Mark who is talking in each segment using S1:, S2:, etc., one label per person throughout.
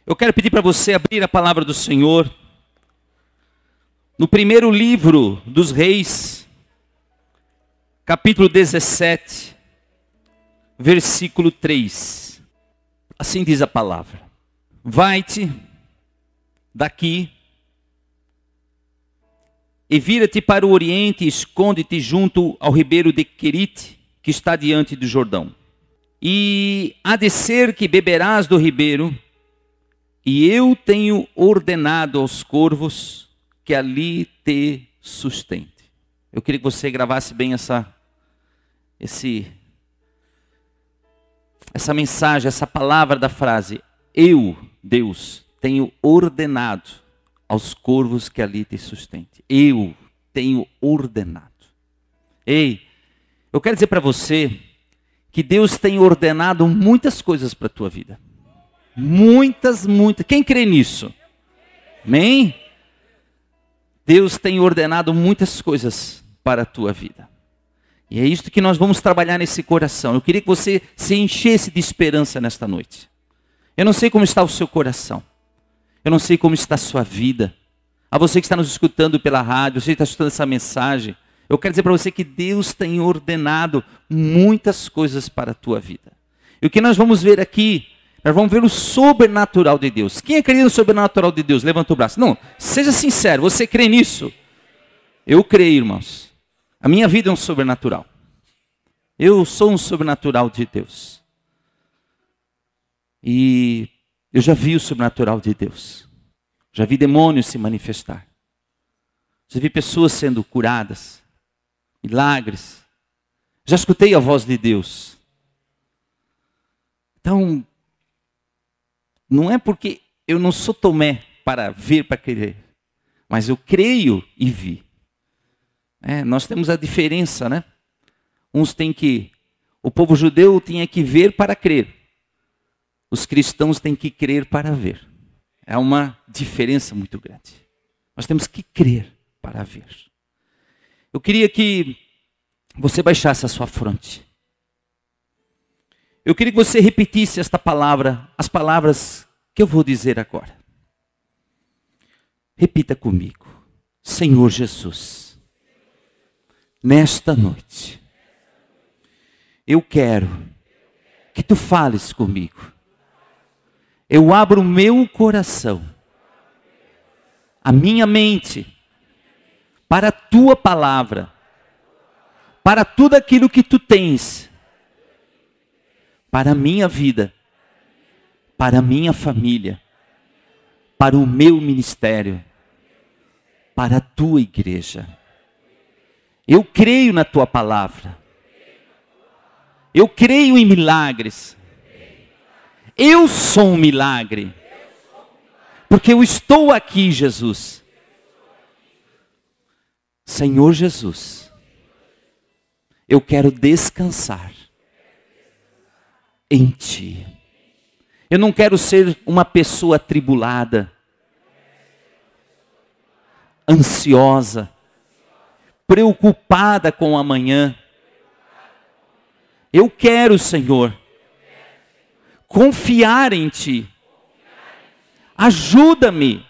S1: Eu quero pedir para você abrir a palavra do Senhor no primeiro livro dos Reis, capítulo 17, versículo 3. Assim diz a palavra: vai-te daqui e vira-te para o oriente e esconde-te junto ao ribeiro de Querite, que está diante do Jordão. E há de ser que beberás do ribeiro, e eu tenho ordenado aos corvos que ali te sustente. Eu queria que você gravasse bem essa mensagem, essa palavra da frase: eu, Deus, tenho ordenado aos corvos que ali te sustente. Eu tenho ordenado. Ei, eu quero dizer para você que Deus tem ordenado muitas coisas para a tua vida. Muitas. Quem crê nisso? Amém? Deus tem ordenado muitas coisas para a tua vida. E é isso que nós vamos trabalhar nesse coração. Eu queria que você se enchesse de esperança nesta noite. Eu não sei como está o seu coração. Eu não sei como está a sua vida. A você que está nos escutando pela rádio, você que está escutando essa mensagem, eu quero dizer para você que Deus tem ordenado muitas coisas para a tua vida. E o que nós vamos ver aqui, nós vamos ver o sobrenatural de Deus. Quem acredita no sobrenatural de Deus? Levanta o braço. Não, seja sincero, você crê nisso? Eu creio, irmãos. A minha vida é um sobrenatural. Eu sou um sobrenatural de Deus. E eu já vi o sobrenatural de Deus. Já vi demônios se manifestar. Já vi pessoas sendo curadas. Milagres. Já escutei a voz de Deus. Então, não é porque eu não sou Tomé para ver, para crer. Mas eu creio e vi. Nós temos a diferença, né? O povo judeu tinha que ver para crer. Os cristãos têm que crer para ver. É uma diferença muito grande. Nós temos que crer para ver. Eu queria que você baixasse a sua fronte. Eu queria que você repetisse esta palavra, as palavras que eu vou dizer agora. Repita comigo. Senhor Jesus, nesta noite, eu quero que tu fales comigo. Eu abro o meu coração, a minha mente, para a tua palavra, para tudo aquilo que tu tens, para a minha vida, para a minha família, para o meu ministério, para a tua igreja. Eu creio na tua palavra. Eu creio em milagres. Eu sou um milagre. Porque eu estou aqui, Jesus. Senhor Jesus, eu quero descansar em ti. Eu não quero ser uma pessoa atribulada, ansiosa, preocupada com o amanhã. Eu quero, Senhor, confiar em ti. Ajuda-me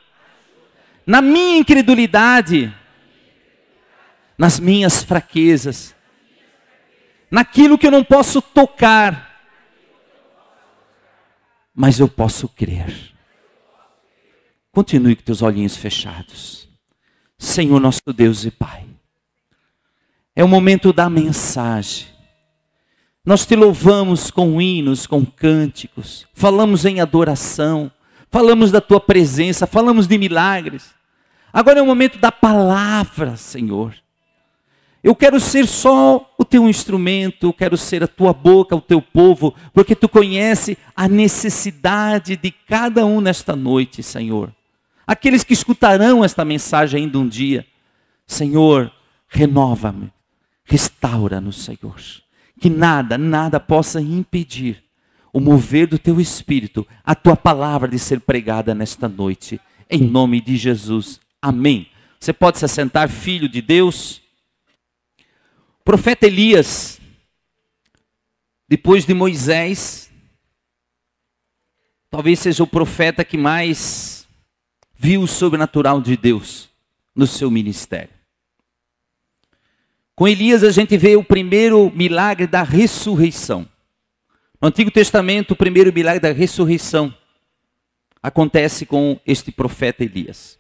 S1: na minha incredulidade, nas minhas fraquezas, naquilo que eu não posso tocar, mas eu posso crer. Continue com teus olhinhos fechados. Senhor nosso Deus e Pai, é o momento da mensagem. Nós te louvamos com hinos, com cânticos, falamos em adoração, falamos da tua presença, falamos de milagres. Agora é o momento da palavra, Senhor. Eu quero ser só o teu instrumento, eu quero ser a tua boca, o teu povo, porque tu conhece a necessidade de cada um nesta noite, Senhor. Aqueles que escutarão esta mensagem ainda um dia. Senhor, renova-me, restaura-nos, Senhor. Que nada possa impedir o mover do teu Espírito, a tua palavra de ser pregada nesta noite. Em nome de Jesus. Amém. Você pode se assentar, filho de Deus. O profeta Elias, depois de Moisés, talvez seja o profeta que mais viu o sobrenatural de Deus no seu ministério. Com Elias a gente vê o primeiro milagre da ressurreição. No Antigo Testamento, o primeiro milagre da ressurreição acontece com este profeta Elias.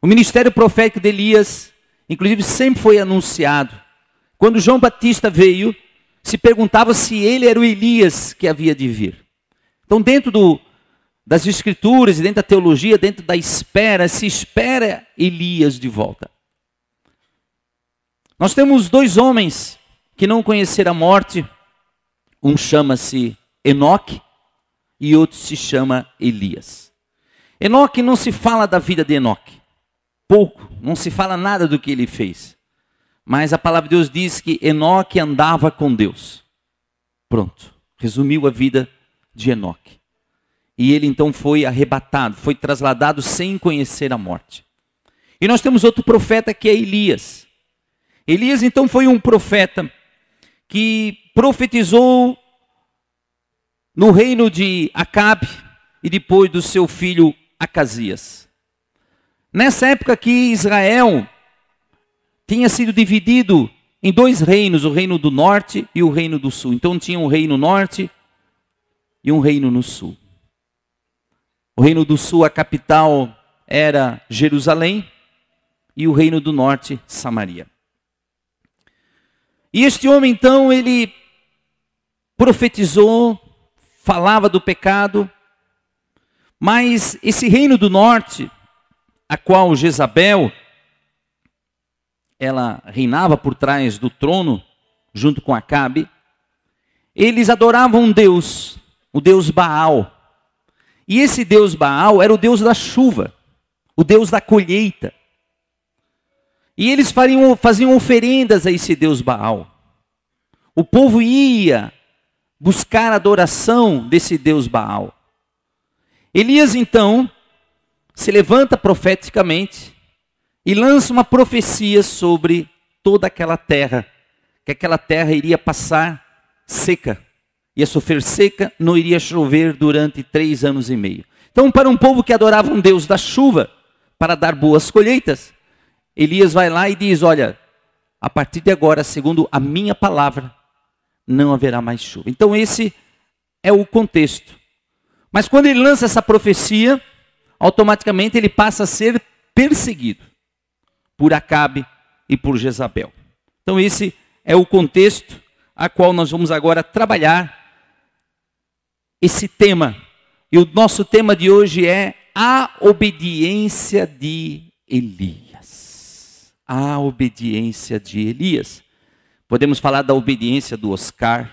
S1: O ministério profético de Elias, inclusive, sempre foi anunciado. Quando João Batista veio, se perguntava se ele era o Elias que havia de vir. Então, dentro das Escrituras, dentro da teologia, dentro da espera, se espera Elias de volta. Nós temos dois homens que não conheceram a morte. Um chama-se Enoque e outro se chama Elias. Enoque, não se fala da vida de Enoque. Pouco, não se fala nada do que ele fez. Mas a palavra de Deus diz que Enoque andava com Deus. Pronto, resumiu a vida de Enoque. E ele então foi arrebatado, foi trasladado sem conhecer a morte. E nós temos outro profeta que é Elias. Elias então foi um profeta que profetizou no reino de Acabe e depois do seu filho Acasias. Nessa época que Israel tinha sido dividido em dois reinos, o reino do norte e o reino do sul. Então tinha um reino norte e um reino no sul. O reino do sul, a capital era Jerusalém, e o reino do norte, Samaria. E este homem então, ele profetizou, falava do pecado, mas esse reino do norte, a qual Jezabel, ela reinava por trás do trono, junto com Acabe, eles adoravam um Deus, o Deus Baal. E esse Deus Baal era o Deus da chuva, o Deus da colheita. E eles faziam oferendas a esse Deus Baal. O povo ia buscar a adoração desse Deus Baal. Elias então se levanta profeticamente e lança uma profecia sobre toda aquela terra, que aquela terra iria passar seca, ia sofrer seca, não iria chover durante 3 anos e meio. Então, para um povo que adorava um Deus da chuva, para dar boas colheitas, Elias vai lá e diz, olha, a partir de agora, segundo a minha palavra, não haverá mais chuva. Então esse é o contexto. Mas quando ele lança essa profecia, automaticamente ele passa a ser perseguido por Acabe e por Jezabel. Então esse é o contexto a qual nós vamos agora trabalhar esse tema. E o nosso tema de hoje é a obediência de Elias. A obediência de Elias. Podemos falar da obediência do Oscar,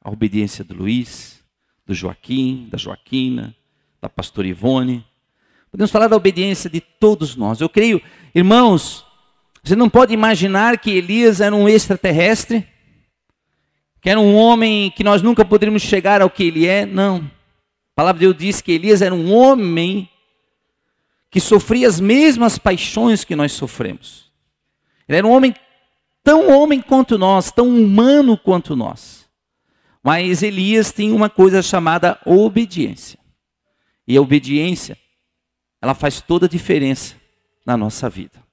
S1: a obediência do Luiz, do Joaquim, da Joaquina, da pastora Ivone. Podemos falar da obediência de todos nós. Eu creio, irmãos, você não pode imaginar que Elias era um extraterrestre, que era um homem que nós nunca poderíamos chegar ao que ele é. Não. A palavra de Deus diz que Elias era um homem que sofria as mesmas paixões que nós sofremos. Ele era um homem tão homem quanto nós, tão humano quanto nós. Mas Elias tem uma coisa chamada obediência. E a obediência, ela faz toda a diferença na nossa vida.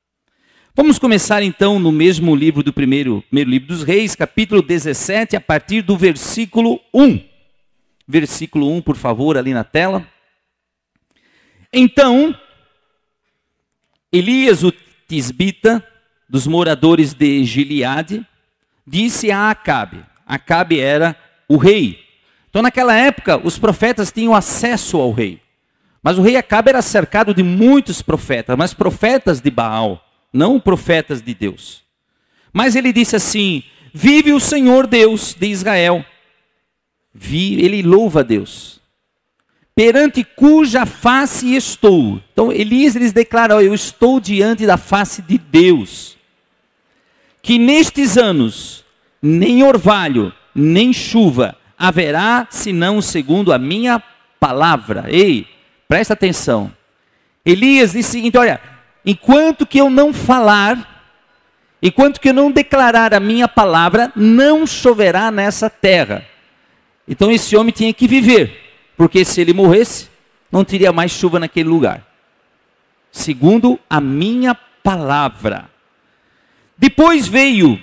S1: Vamos começar então no mesmo livro do primeiro livro dos Reis, capítulo 17, a partir do versículo 1. Versículo 1, por favor, ali na tela. Então, Elias, o tisbita, dos moradores de Gileade, disse a Acabe. Acabe era o rei. Então naquela época os profetas tinham acesso ao rei. Mas o rei Acabe era cercado de muitos profetas, mas profetas de Baal, não profetas de Deus. Mas ele disse assim, vive o Senhor Deus de Israel. Ele louva a Deus. Perante cuja face estou. Então Elias lhes declara, eu estou diante da face de Deus. Que nestes anos, nem orvalho, nem chuva haverá, senão segundo a minha palavra. Ei, presta atenção. Elias disse o seguinte, olha, enquanto que eu não falar, enquanto que eu não declarar a minha palavra, não choverá nessa terra. Então esse homem tinha que viver. porque se ele morresse, não teria mais chuva naquele lugar. Segundo a minha palavra. Depois veio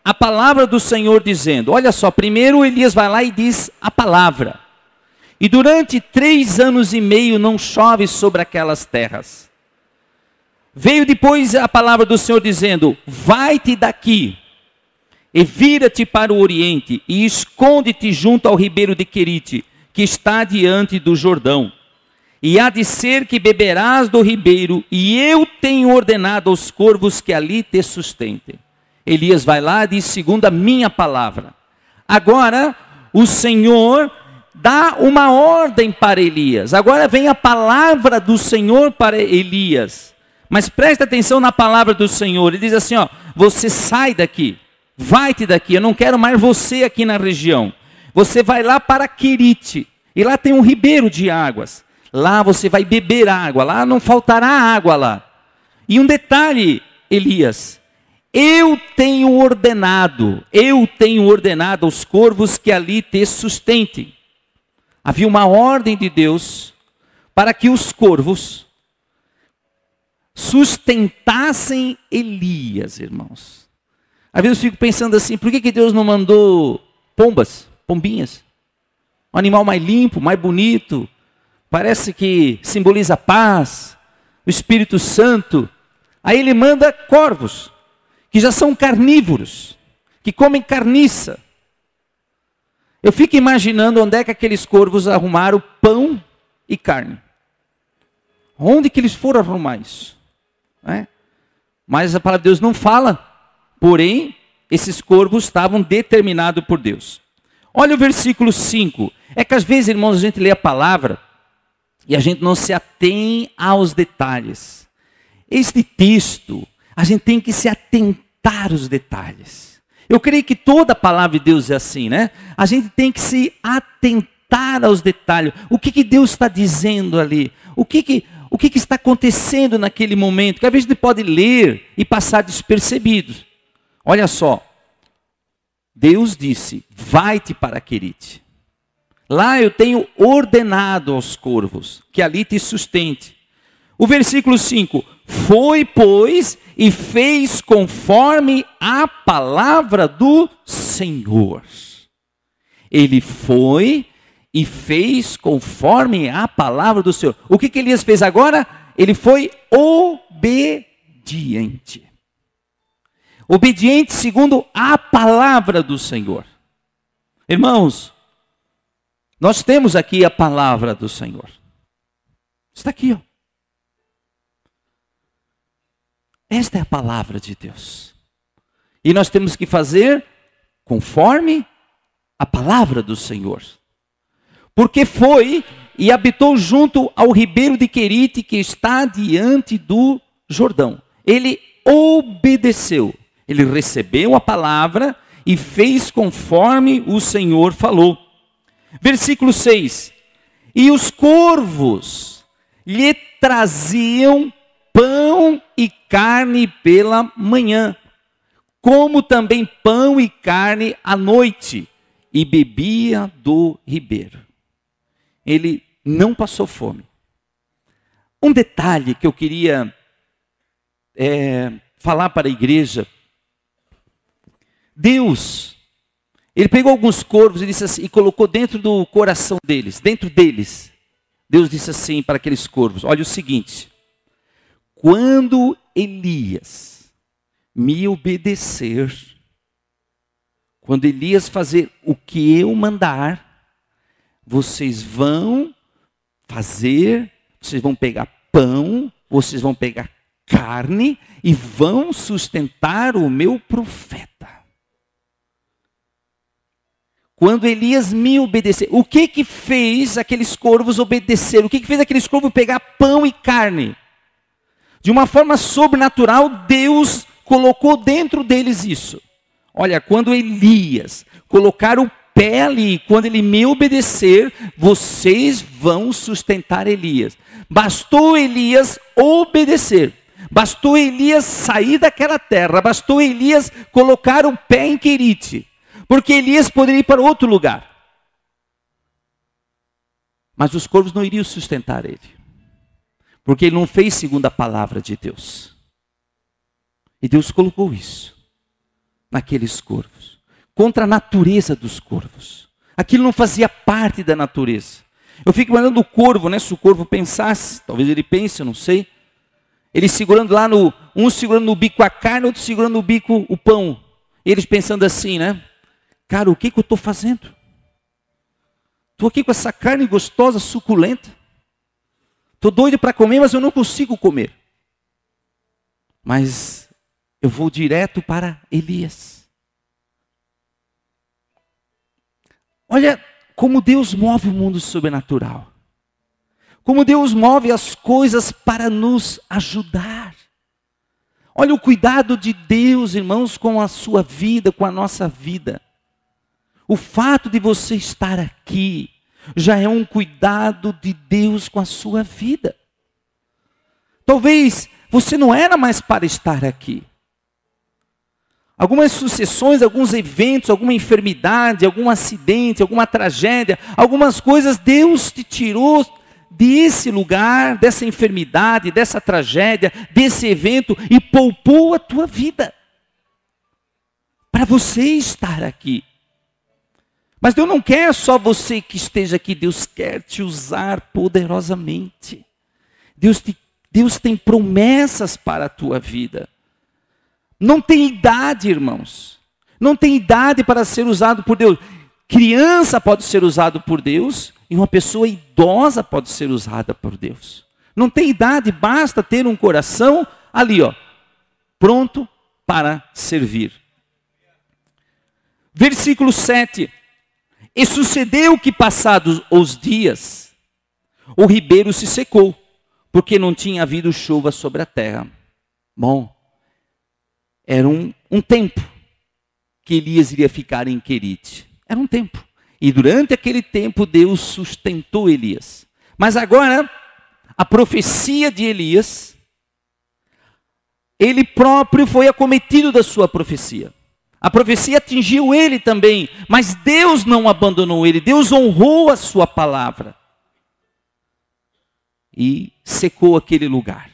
S1: a palavra do Senhor dizendo, olha só, primeiro Elias vai lá e diz a palavra. E durante 3 anos e meio não chove sobre aquelas terras. Veio depois a palavra do Senhor dizendo, vai-te daqui, e vira-te para o oriente, e esconde-te junto ao ribeiro de Querite, que está diante do Jordão. E há de ser que beberás do ribeiro, e eu tenho ordenado aos corvos que ali te sustentem. Elias vai lá e diz, segundo a minha palavra. Agora, o Senhor dá uma ordem para Elias. Agora vem a palavra do Senhor para Elias. Mas presta atenção na palavra do Senhor. Ele diz assim, ó, você sai daqui, vai-te daqui, eu não quero mais você aqui na região. Você vai lá para Querite, e lá tem um ribeiro de águas. Lá você vai beber água, lá não faltará água lá. E um detalhe, Elias, eu tenho ordenado aos corvos que ali te sustentem. Havia uma ordem de Deus para que os corvos sustentassem Elias, irmãos. Às vezes eu fico pensando assim, por que Deus não mandou pombinhas? Um animal mais limpo, mais bonito, parece que simboliza a paz, o Espírito Santo. Aí ele manda corvos, que já são carnívoros, que comem carniça. Eu fico imaginando onde é que aqueles corvos arrumaram pão e carne. Onde que eles foram arrumar isso? Mas a palavra de Deus não fala. Porém, esses corvos estavam determinados por Deus. Olha o versículo 5. É que às vezes, irmãos, a gente lê a palavra e a gente não se atém aos detalhes. Este texto, a gente tem que se atentar aos detalhes. Eu creio que toda a palavra de Deus é assim, né? A gente tem que se atentar aos detalhes. O que Deus está dizendo ali? O que está acontecendo naquele momento? Que às vezes a gente pode ler e passar despercebido. Olha só. Deus disse, vai-te para Querite. Lá eu tenho ordenado aos corvos, que ali te sustente. O versículo 5. Foi, pois, e fez conforme a palavra do Senhor. Ele foi e fez conforme a palavra do Senhor. O que Elias fez agora? Ele foi obediente. Obediente segundo a palavra do Senhor. Irmãos, nós temos aqui a palavra do Senhor. Está aqui, ó. Esta é a palavra de Deus. E nós temos que fazer conforme a palavra do Senhor. Porque foi e habitou junto ao ribeiro de Querite, que está diante do Jordão. Ele obedeceu. Ele recebeu a palavra e fez conforme o Senhor falou. Versículo 6. E os corvos lhe traziam pão e carne pela manhã, como também pão e carne à noite, e bebia do ribeiro. Ele não passou fome. Um detalhe que eu queria falar para a igreja. Deus, ele pegou alguns corvos e disse assim, e colocou dentro do coração deles, dentro deles. Deus disse assim para aqueles corvos, olha o seguinte: quando Elias me obedecer, quando Elias fazer o que eu mandar, vocês vão fazer, vocês vão pegar pão, vocês vão pegar carne e vão sustentar o meu profeta. Quando Elias me obedecer, o que fez aqueles corvos obedecer? O que fez aqueles corvos pegar pão e carne? De uma forma sobrenatural, Deus colocou dentro deles isso. Olha, quando Elias colocar o pé ali, quando ele me obedecer, vocês vão sustentar Elias. Bastou Elias obedecer. Bastou Elias sair daquela terra. Bastou Elias colocar o pé em Querite. Porque Elias poderia ir para outro lugar. Mas os corvos não iriam sustentar ele, porque ele não fez segundo a palavra de Deus. E Deus colocou isso naqueles corvos, contra a natureza dos corvos. Aquilo não fazia parte da natureza. Eu fico imaginando o corvo, né? Se o corvo pensasse, talvez ele pense, eu não sei. Ele segurando lá um segurando no bico a carne, outro segurando no bico o pão. E eles pensando assim, né? Cara, o que eu estou fazendo? Estou aqui com essa carne gostosa, suculenta. Estou doido para comer, mas eu não consigo comer. Mas eu vou direto para Elias. Olha como Deus move o mundo sobrenatural. Como Deus move as coisas para nos ajudar. Olha o cuidado de Deus, irmãos, com a sua vida, com a nossa vida. O fato de você estar aqui já é um cuidado de Deus com a sua vida. Talvez você não era mais para estar aqui. Algumas sucessões, alguns eventos, alguma enfermidade, algum acidente, alguma tragédia, algumas coisas, Deus te tirou desse lugar, dessa enfermidade, dessa tragédia, desse evento e poupou a tua vida. Para você estar aqui. Mas Deus não quer só você que esteja aqui, Deus quer te usar poderosamente. Deus tem promessas para a tua vida. Não tem idade, irmãos. Não tem idade para ser usado por Deus. Criança pode ser usado por Deus e uma pessoa idosa pode ser usada por Deus. Não tem idade, basta ter um coração ali, ó, pronto para servir. Versículo 7. E sucedeu que passados os dias, o ribeiro se secou, porque não tinha havido chuva sobre a terra. Bom, era um tempo que Elias iria ficar em Querite. Era um tempo. E durante aquele tempo Deus sustentou Elias. Mas agora, a profecia de Elias, ele próprio foi acometido da sua profecia. A profecia atingiu ele também, mas Deus não abandonou ele. Deus honrou a sua palavra. E secou aquele lugar.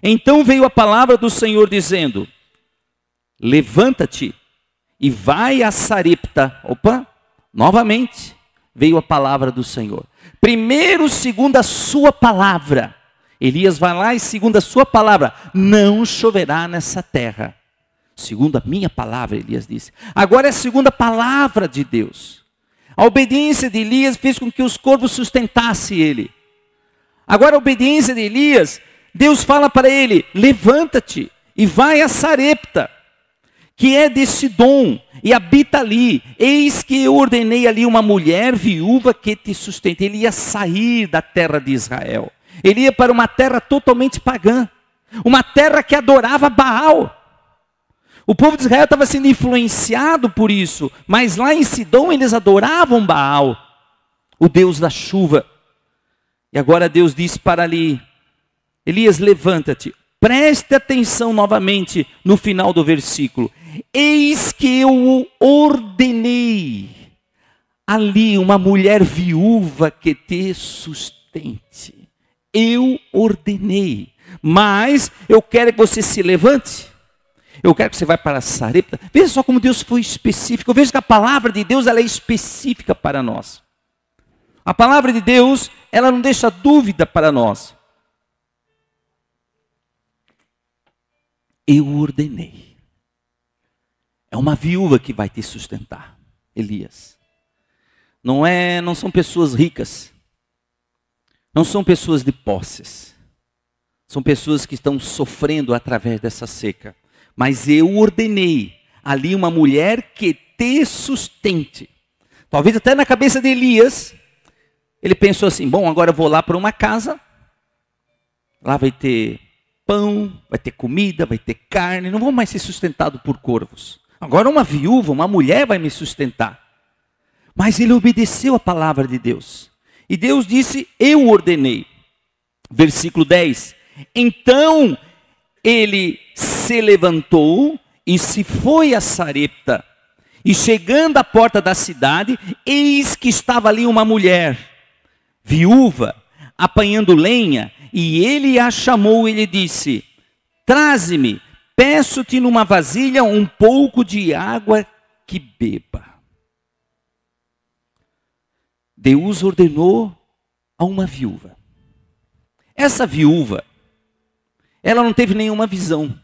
S1: Então veio a palavra do Senhor dizendo: levanta-te e vai a Sarepta. Opa, novamente veio a palavra do Senhor. Primeiro, segundo a sua palavra. Elias vai lá e segundo a sua palavra, não choverá nessa terra. Segundo a minha palavra, Elias disse. Agora é segundo a palavra de Deus. A obediência de Elias fez com que os corvos sustentassem ele. Agora a obediência de Elias, Deus fala para ele: levanta-te e vai a Sarepta, que é de Sidom, e habita ali. Eis que eu ordenei ali uma mulher viúva que te sustente. Ele ia sair da terra de Israel. Ele ia para uma terra totalmente pagã. Uma terra que adorava Baal. O povo de Israel estava sendo influenciado por isso. Mas lá em Sidom eles adoravam Baal, o Deus da chuva. E agora Deus diz para ali: Elias, levanta-te. Preste atenção novamente no final do versículo. Eis que eu ordenei ali uma mulher viúva que te sustente. Eu ordenei. Mas eu quero que você se levante. Eu quero que você vá para Sarepta. Veja só como Deus foi específico. Veja que a palavra de Deus ela é específica para nós. A palavra de Deus, ela não deixa dúvida para nós. Eu ordenei. É uma viúva que vai te sustentar, Elias. Não são pessoas ricas. Não são pessoas de posses. São pessoas que estão sofrendo através dessa seca. Mas eu ordenei ali uma mulher que te sustente. Talvez até na cabeça de Elias, ele pensou assim: bom, agora eu vou lá para uma casa. Lá vai ter pão, vai ter comida, vai ter carne. Não vou mais ser sustentado por corvos. Agora uma viúva, uma mulher vai me sustentar. Mas ele obedeceu a palavra de Deus. E Deus disse: eu ordenei. Versículo 10. Então ele se levantou e se foi a Sarepta. E chegando à porta da cidade, eis que estava ali uma mulher viúva, apanhando lenha, e ele a chamou e lhe disse: traze-me, peço-te numa vasilha um pouco de água que beba. Deus ordenou a uma viúva. Essa viúva, ela não teve nenhuma visão.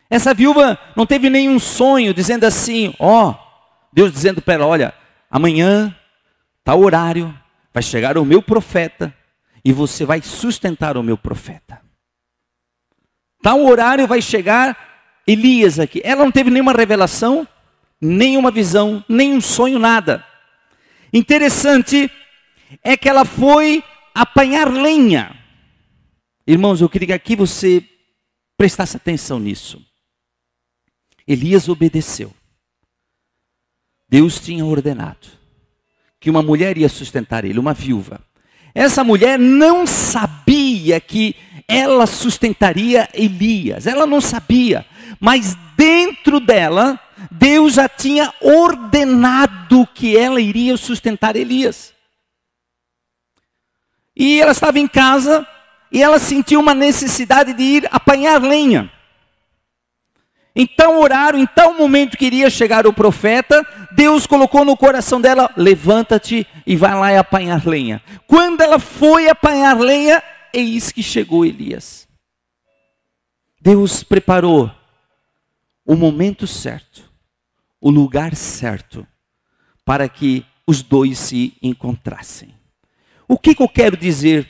S1: Essa viúva não teve nenhum sonho dizendo assim, Deus dizendo para ela, olha, amanhã, tal horário, vai chegar o meu profeta e você vai sustentar o meu profeta. Tal horário vai chegar Elias aqui. Ela não teve nenhuma revelação, nenhuma visão, nenhum sonho, nada. Interessante é que ela foi apanhar lenha. Irmãos, eu queria que aqui você prestasse atenção nisso. Elias obedeceu. Deus tinha ordenado que uma mulher ia sustentar ele, uma viúva. Essa mulher não sabia que ela sustentaria Elias. Ela não sabia. Mas dentro dela, Deus já tinha ordenado que ela iria sustentar Elias. E ela estava em casa e ela sentiu uma necessidade de ir apanhar lenha. Em tal horário, em tal momento que iria chegar o profeta, Deus colocou no coração dela, levanta-te e vai lá e apanhar lenha. Quando ela foi apanhar lenha, eis que chegou Elias. Deus preparou o momento certo, o lugar certo, para que os dois se encontrassem. O que eu quero dizer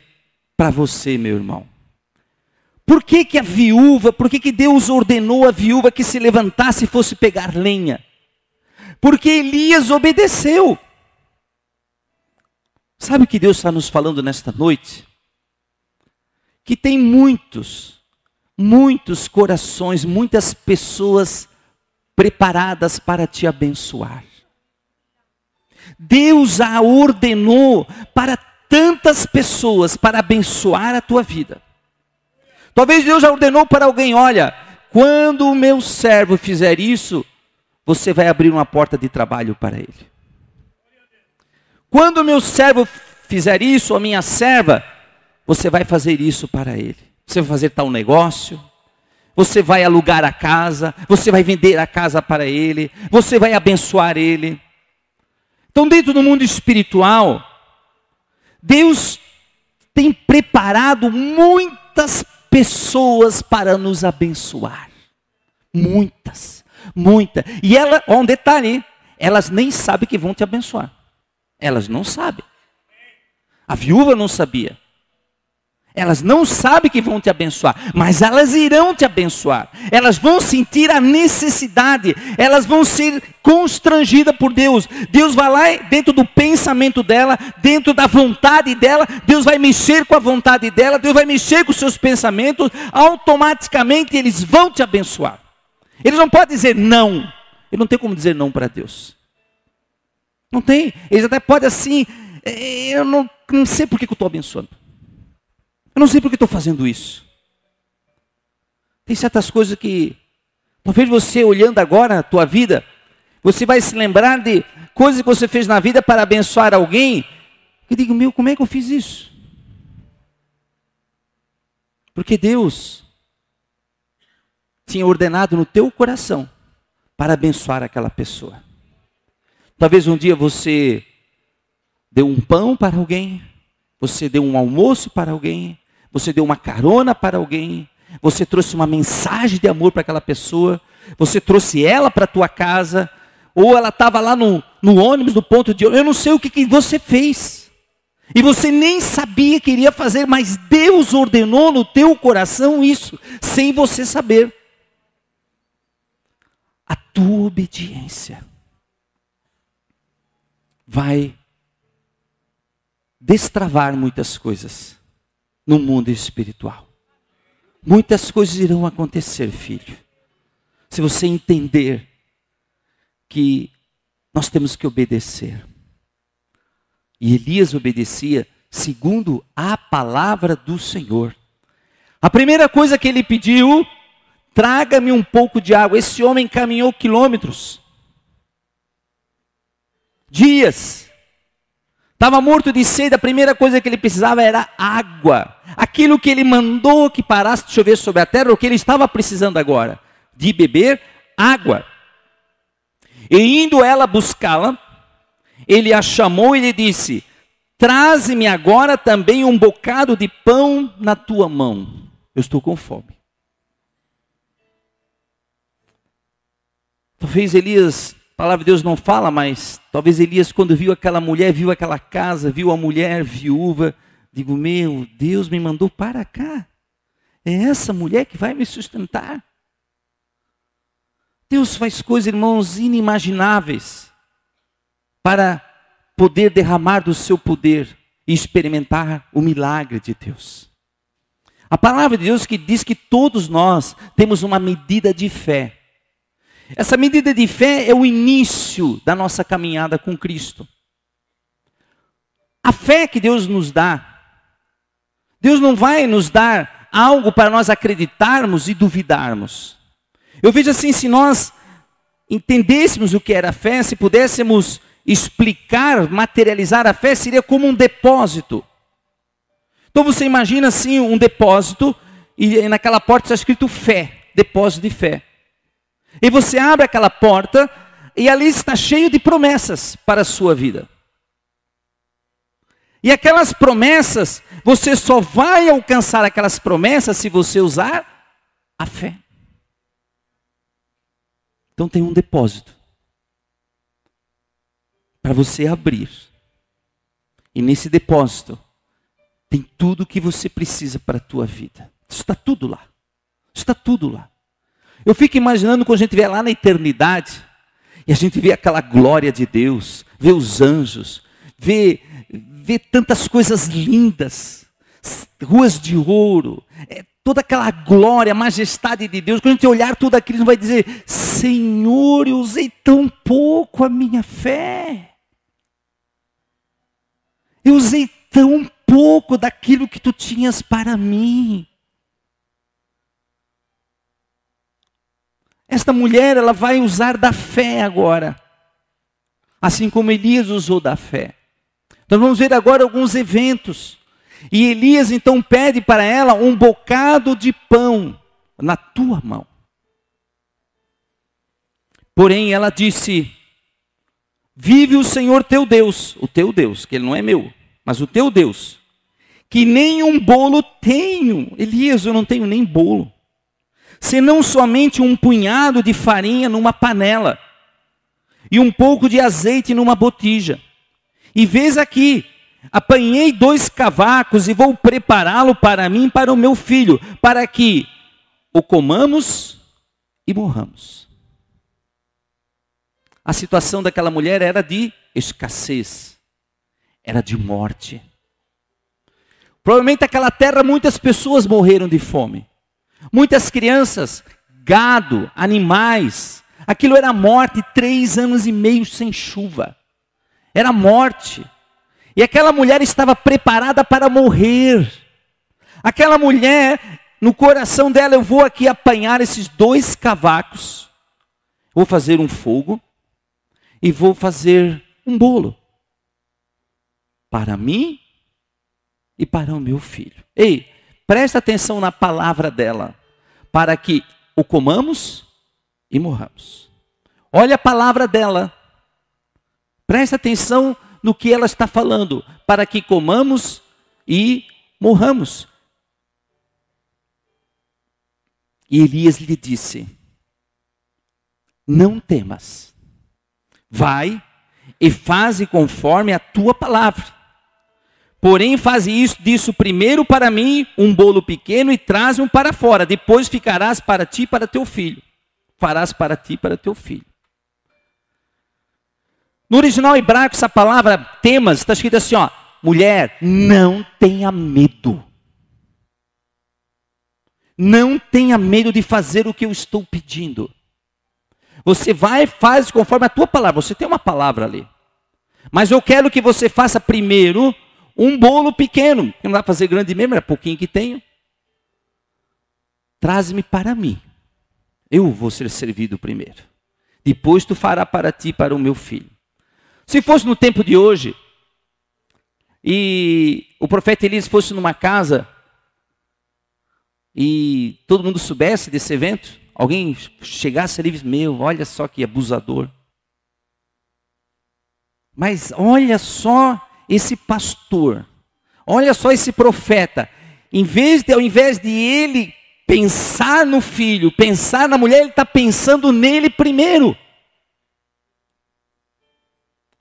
S1: para você, meu irmão? Por que a viúva, por que Deus ordenou a viúva que se levantasse e fosse pegar lenha? Porque Elias obedeceu. Sabe o que Deus está nos falando nesta noite? Que tem muitos corações, muitas pessoas preparadas para te abençoar. Deus a ordenou para tantas pessoas para abençoar a tua vida. Talvez Deus já ordenou para alguém, olha, quando o meu servo fizer isso, você vai abrir uma porta de trabalho para ele. Quando o meu servo fizer isso, a minha serva, você vai fazer isso para ele. Você vai fazer tal negócio, você vai alugar a casa, você vai vender a casa para ele, você vai abençoar ele. Então, dentro do mundo espiritual, Deus tem preparado muitas pessoas para nos abençoar. Muitas. E ela, um detalhe, elas nem sabem que vão te abençoar. Elas não sabem. A viúva não sabia. Elas não sabem que vão te abençoar, mas elas irão te abençoar. Elas vão sentir a necessidade, elas vão ser constrangidas por Deus. Deus vai lá dentro do pensamento dela, dentro da vontade dela, Deus vai mexer com a vontade dela, Deus vai mexer com os seus pensamentos, automaticamente eles vão te abençoar. Eles não podem dizer não, ele não tem como dizer não para Deus. Não tem, eles até podem assim, eu não sei por que eu estou abençoando. Eu não sei por que estou fazendo isso. Tem certas coisas que, talvez você olhando agora a tua vida, você vai se lembrar de coisas que você fez na vida para abençoar alguém. Eu digo, meu, como é que eu fiz isso? Porque Deus tinha ordenado no teu coração para abençoar aquela pessoa. Talvez um dia você deu um pão para alguém, você deu um almoço para alguém, você deu uma carona para alguém, você trouxe uma mensagem de amor para aquela pessoa, você trouxe ela para a tua casa, ou ela estava lá no ônibus, no ponto de ônibus, eu não sei o que você fez, e você nem sabia que iria fazer, mas Deus ordenou no teu coração isso, sem você saber. A tua obediência vai destravar muitas coisas no mundo espiritual. Muitas coisas irão acontecer, filho, se você entender que nós temos que obedecer. E Elias obedecia segundo a palavra do Senhor. A primeira coisa que ele pediu, traga-me um pouco de água. Esse homem caminhou quilômetros, dias, Estava morto de sede, a primeira coisa que ele precisava era água. Aquilo que ele mandou que parasse de chover sobre a terra, o que ele estava precisando agora, de beber água. E indo ela buscá-la, ele a chamou e lhe disse: traze-me agora também um bocado de pão na tua mão. Eu estou com fome. Talvez Elias, a palavra de Deus não fala, mas talvez Elias, quando viu aquela mulher, viu aquela casa, viu a mulher viúva, digo, meu Deus me mandou para cá. É essa mulher que vai me sustentar. Deus faz coisas, irmãos, inimagináveis para poder derramar do seu poder e experimentar o milagre de Deus. A palavra de Deus que diz que todos nós temos uma medida de fé. Essa medida de fé é o início da nossa caminhada com Cristo. A fé que Deus nos dá, Deus não vai nos dar algo para nós acreditarmos e duvidarmos. Eu vejo assim, se nós entendêssemos o que era a fé, se pudéssemos explicar, materializar a fé, seria como um depósito. Então você imagina assim um depósito, e naquela porta está escrito fé, depósito de fé. E você abre aquela porta, e ali está cheio de promessas para a sua vida. E aquelas promessas, você só vai alcançar aquelas promessas se você usar a fé. Então tem um depósito para você abrir. E nesse depósito tem tudo o que você precisa para a tua vida. Está tudo lá. Está tudo lá. Eu fico imaginando quando a gente vê lá na eternidade, e a gente vê aquela glória de Deus, vê os anjos, vê tantas coisas lindas, ruas de ouro, toda aquela glória, majestade de Deus. Quando a gente olhar tudo aquilo, a gente vai dizer: Senhor, eu usei tão pouco a minha fé. Eu usei tão pouco daquilo que tu tinhas para mim. Esta mulher, ela vai usar da fé agora, assim como Elias usou da fé. Então vamos ver agora alguns eventos. E Elias então pede para ela um bocado de pão na tua mão. Porém ela disse: vive o Senhor teu Deus, o teu Deus, que ele não é meu, mas o teu Deus, que nem um bolo tenho. Elias, eu não tenho nem bolo, senão somente um punhado de farinha numa panela, e um pouco de azeite numa botija. E vês aqui, apanhei 2 cavacos e vou prepará-lo para mim e para o meu filho, para que o comamos e morramos. A situação daquela mulher era de escassez, era de morte. Provavelmente naquela terra muitas pessoas morreram de fome. Muitas crianças, gado, animais. Aquilo era morte, 3 anos e meio sem chuva. Era morte. E aquela mulher estava preparada para morrer. Aquela mulher, no coração dela, eu vou aqui apanhar esses 2 cavacos. Vou fazer um fogo. E vou fazer um bolo. Para mim e para o meu filho. Ei, presta atenção na palavra dela. Para que o comamos e morramos. Olha a palavra dela. Presta atenção no que ela está falando. Para que comamos e morramos. E Elias lhe disse: não temas. Vai e faze conforme a tua palavra. Porém, faze disso primeiro para mim um bolo pequeno e traze-o para fora. Depois ficarás para ti e para teu filho. Farás para ti e para teu filho. No original hebraico, essa palavra temas está escrito assim, ó: mulher, não tenha medo. Não tenha medo de fazer o que eu estou pedindo. Você vai e faz conforme a tua palavra. Você tem uma palavra ali. Mas eu quero que você faça primeiro um bolo pequeno. Não dá para fazer grande mesmo, é pouquinho que tenho. Traze-me para mim. Eu vou ser servido primeiro. Depois tu farás para ti e para o meu filho. Se fosse no tempo de hoje, e o profeta Elias fosse numa casa e todo mundo soubesse desse evento, alguém chegasse ali e disse, meu, olha só que abusador. Mas olha só esse pastor, olha só esse profeta, ao invés de ele pensar no filho, pensar na mulher, ele está pensando nele primeiro.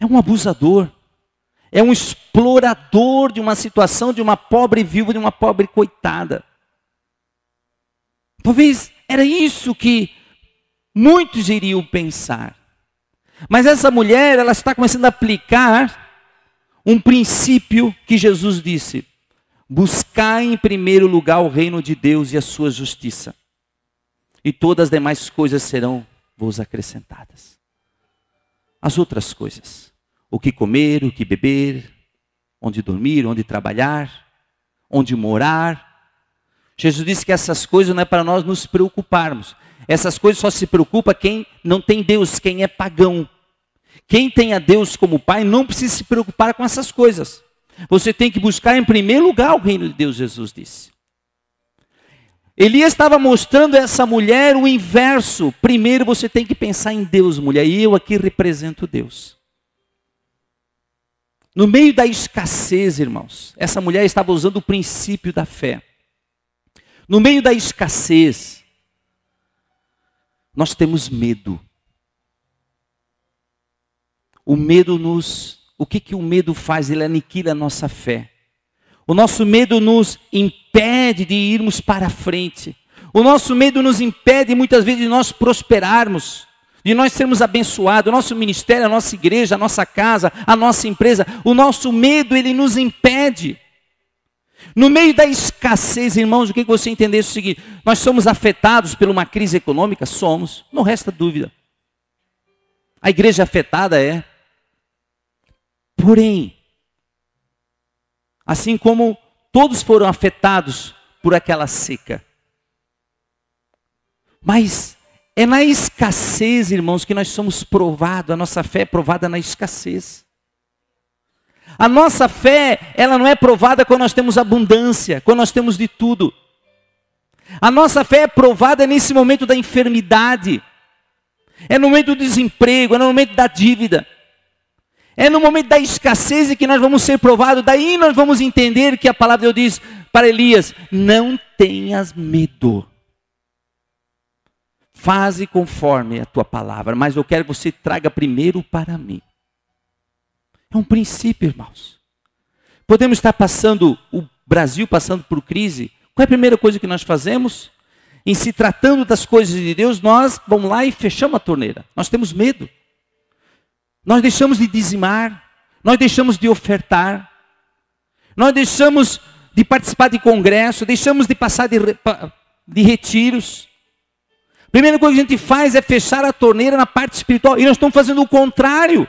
S1: É um abusador, é um explorador de uma situação, de uma pobre viúva, de uma pobre coitada. Talvez era isso que muitos iriam pensar. Mas essa mulher, ela está começando a aplicar um princípio que Jesus disse: buscai em primeiro lugar o reino de Deus e a sua justiça, e todas as demais coisas serão vos acrescentadas. As outras coisas, o que comer, o que beber, onde dormir, onde trabalhar, onde morar. Jesus disse que essas coisas não é para nós nos preocuparmos. Essas coisas só se preocupa quem não tem Deus, quem é pagão. Quem tem a Deus como Pai não precisa se preocupar com essas coisas. Você tem que buscar em primeiro lugar o reino de Deus, Jesus disse. Elias estava mostrando a essa mulher o inverso. Primeiro você tem que pensar em Deus, mulher. E eu aqui represento Deus. No meio da escassez, irmãos, essa mulher estava usando o princípio da fé. No meio da escassez, nós temos medo. O medo o que o medo faz? Ele aniquila a nossa fé. O nosso medo nos impede de irmos para frente. O nosso medo nos impede muitas vezes de nós prosperarmos, de nós sermos abençoados. O nosso ministério, a nossa igreja, a nossa casa, a nossa empresa. O nosso medo, ele nos impede. No meio da escassez, irmãos, o que você entender é o seguinte: nós somos afetados por uma crise econômica? Somos, não resta dúvida. A igreja afetada é. Porém, assim como todos foram afetados por aquela seca, mas é na escassez, irmãos, que nós somos provados, a nossa fé é provada na escassez. A nossa fé, ela não é provada quando nós temos abundância, quando nós temos de tudo. A nossa fé é provada nesse momento da enfermidade, é no momento do desemprego, é no momento da dívida. É no momento da escassez que nós vamos ser provados. Daí nós vamos entender que a palavra de Deus diz para Elias: não tenhas medo. Faze conforme a tua palavra, mas eu quero que você traga primeiro para mim. É um princípio, irmãos. Podemos estar passando, o Brasil passando por crise. Qual é a primeira coisa que nós fazemos? Em se tratando das coisas de Deus, nós vamos lá e fechamos a torneira. Nós temos medo. Nós deixamos de dizimar, nós deixamos de ofertar, nós deixamos de participar de congresso, deixamos de passar de retiros. A primeira coisa que a gente faz é fechar a torneira na parte espiritual, e nós estamos fazendo o contrário.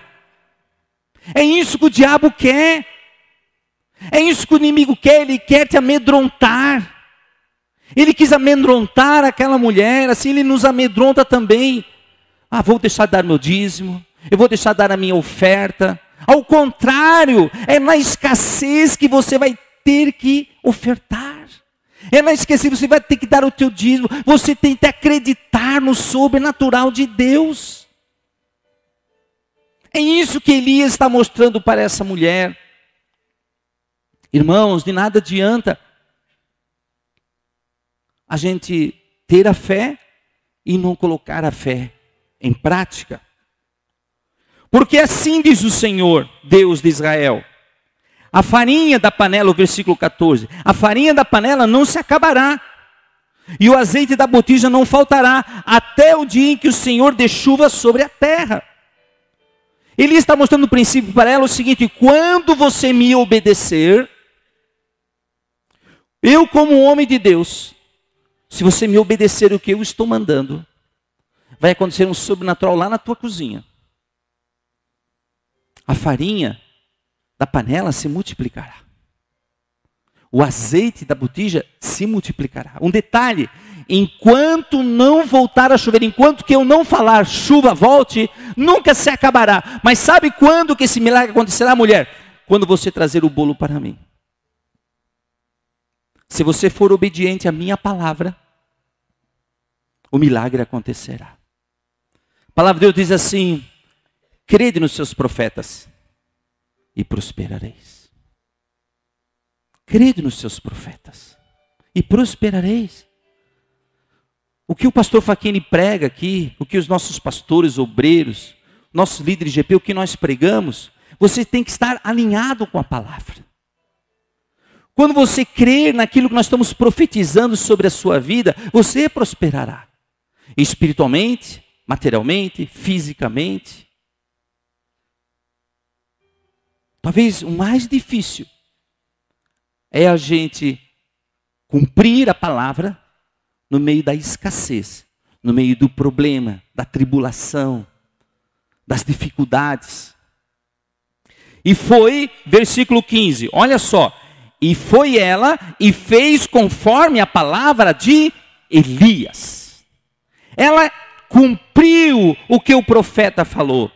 S1: É isso que o diabo quer, é isso que o inimigo quer, ele quer te amedrontar. Ele quis amedrontar aquela mulher, assim ele nos amedronta também. Ah, vou deixar de dar meu dízimo. Eu vou deixar de dar a minha oferta. Ao contrário, é na escassez que você vai ter que ofertar. É na escassez que você vai ter que dar o teu dízimo. Você tem que acreditar no sobrenatural de Deus. É isso que Elias está mostrando para essa mulher. Irmãos, de nada adianta a gente ter a fé e não colocar a fé em prática. Porque assim diz o Senhor, Deus de Israel: a farinha da panela, o versículo 14, a farinha da panela não se acabará, e o azeite da botija não faltará, até o dia em que o Senhor dê chuva sobre a terra. Ele está mostrando o princípio para ela o seguinte: quando você me obedecer, eu como homem de Deus, se você me obedecer o que eu estou mandando, vai acontecer um sobrenatural lá na tua cozinha. A farinha da panela se multiplicará. O azeite da botija se multiplicará. Um detalhe: enquanto não voltar a chover, enquanto que eu não falar chuva volte, nunca se acabará. Mas sabe quando que esse milagre acontecerá, mulher? quando você trazer o bolo para mim. Se você for obediente à minha palavra, o milagre acontecerá. A palavra de Deus diz assim: crede nos seus profetas e prosperareis. Crede nos seus profetas e prosperareis. O que o pastor Facchini prega aqui, o que os nossos pastores, obreiros, nossos líderes de GP, o que nós pregamos, você tem que estar alinhado com a palavra. Quando você crer naquilo que nós estamos profetizando sobre a sua vida, você prosperará. Espiritualmente, materialmente, fisicamente. Talvez o mais difícil é a gente cumprir a palavra no meio da escassez, no meio do problema, da tribulação, das dificuldades. E foi, versículo 15, olha só. E foi ela e fez conforme a palavra de Elias. Ela cumpriu o que o profeta falou.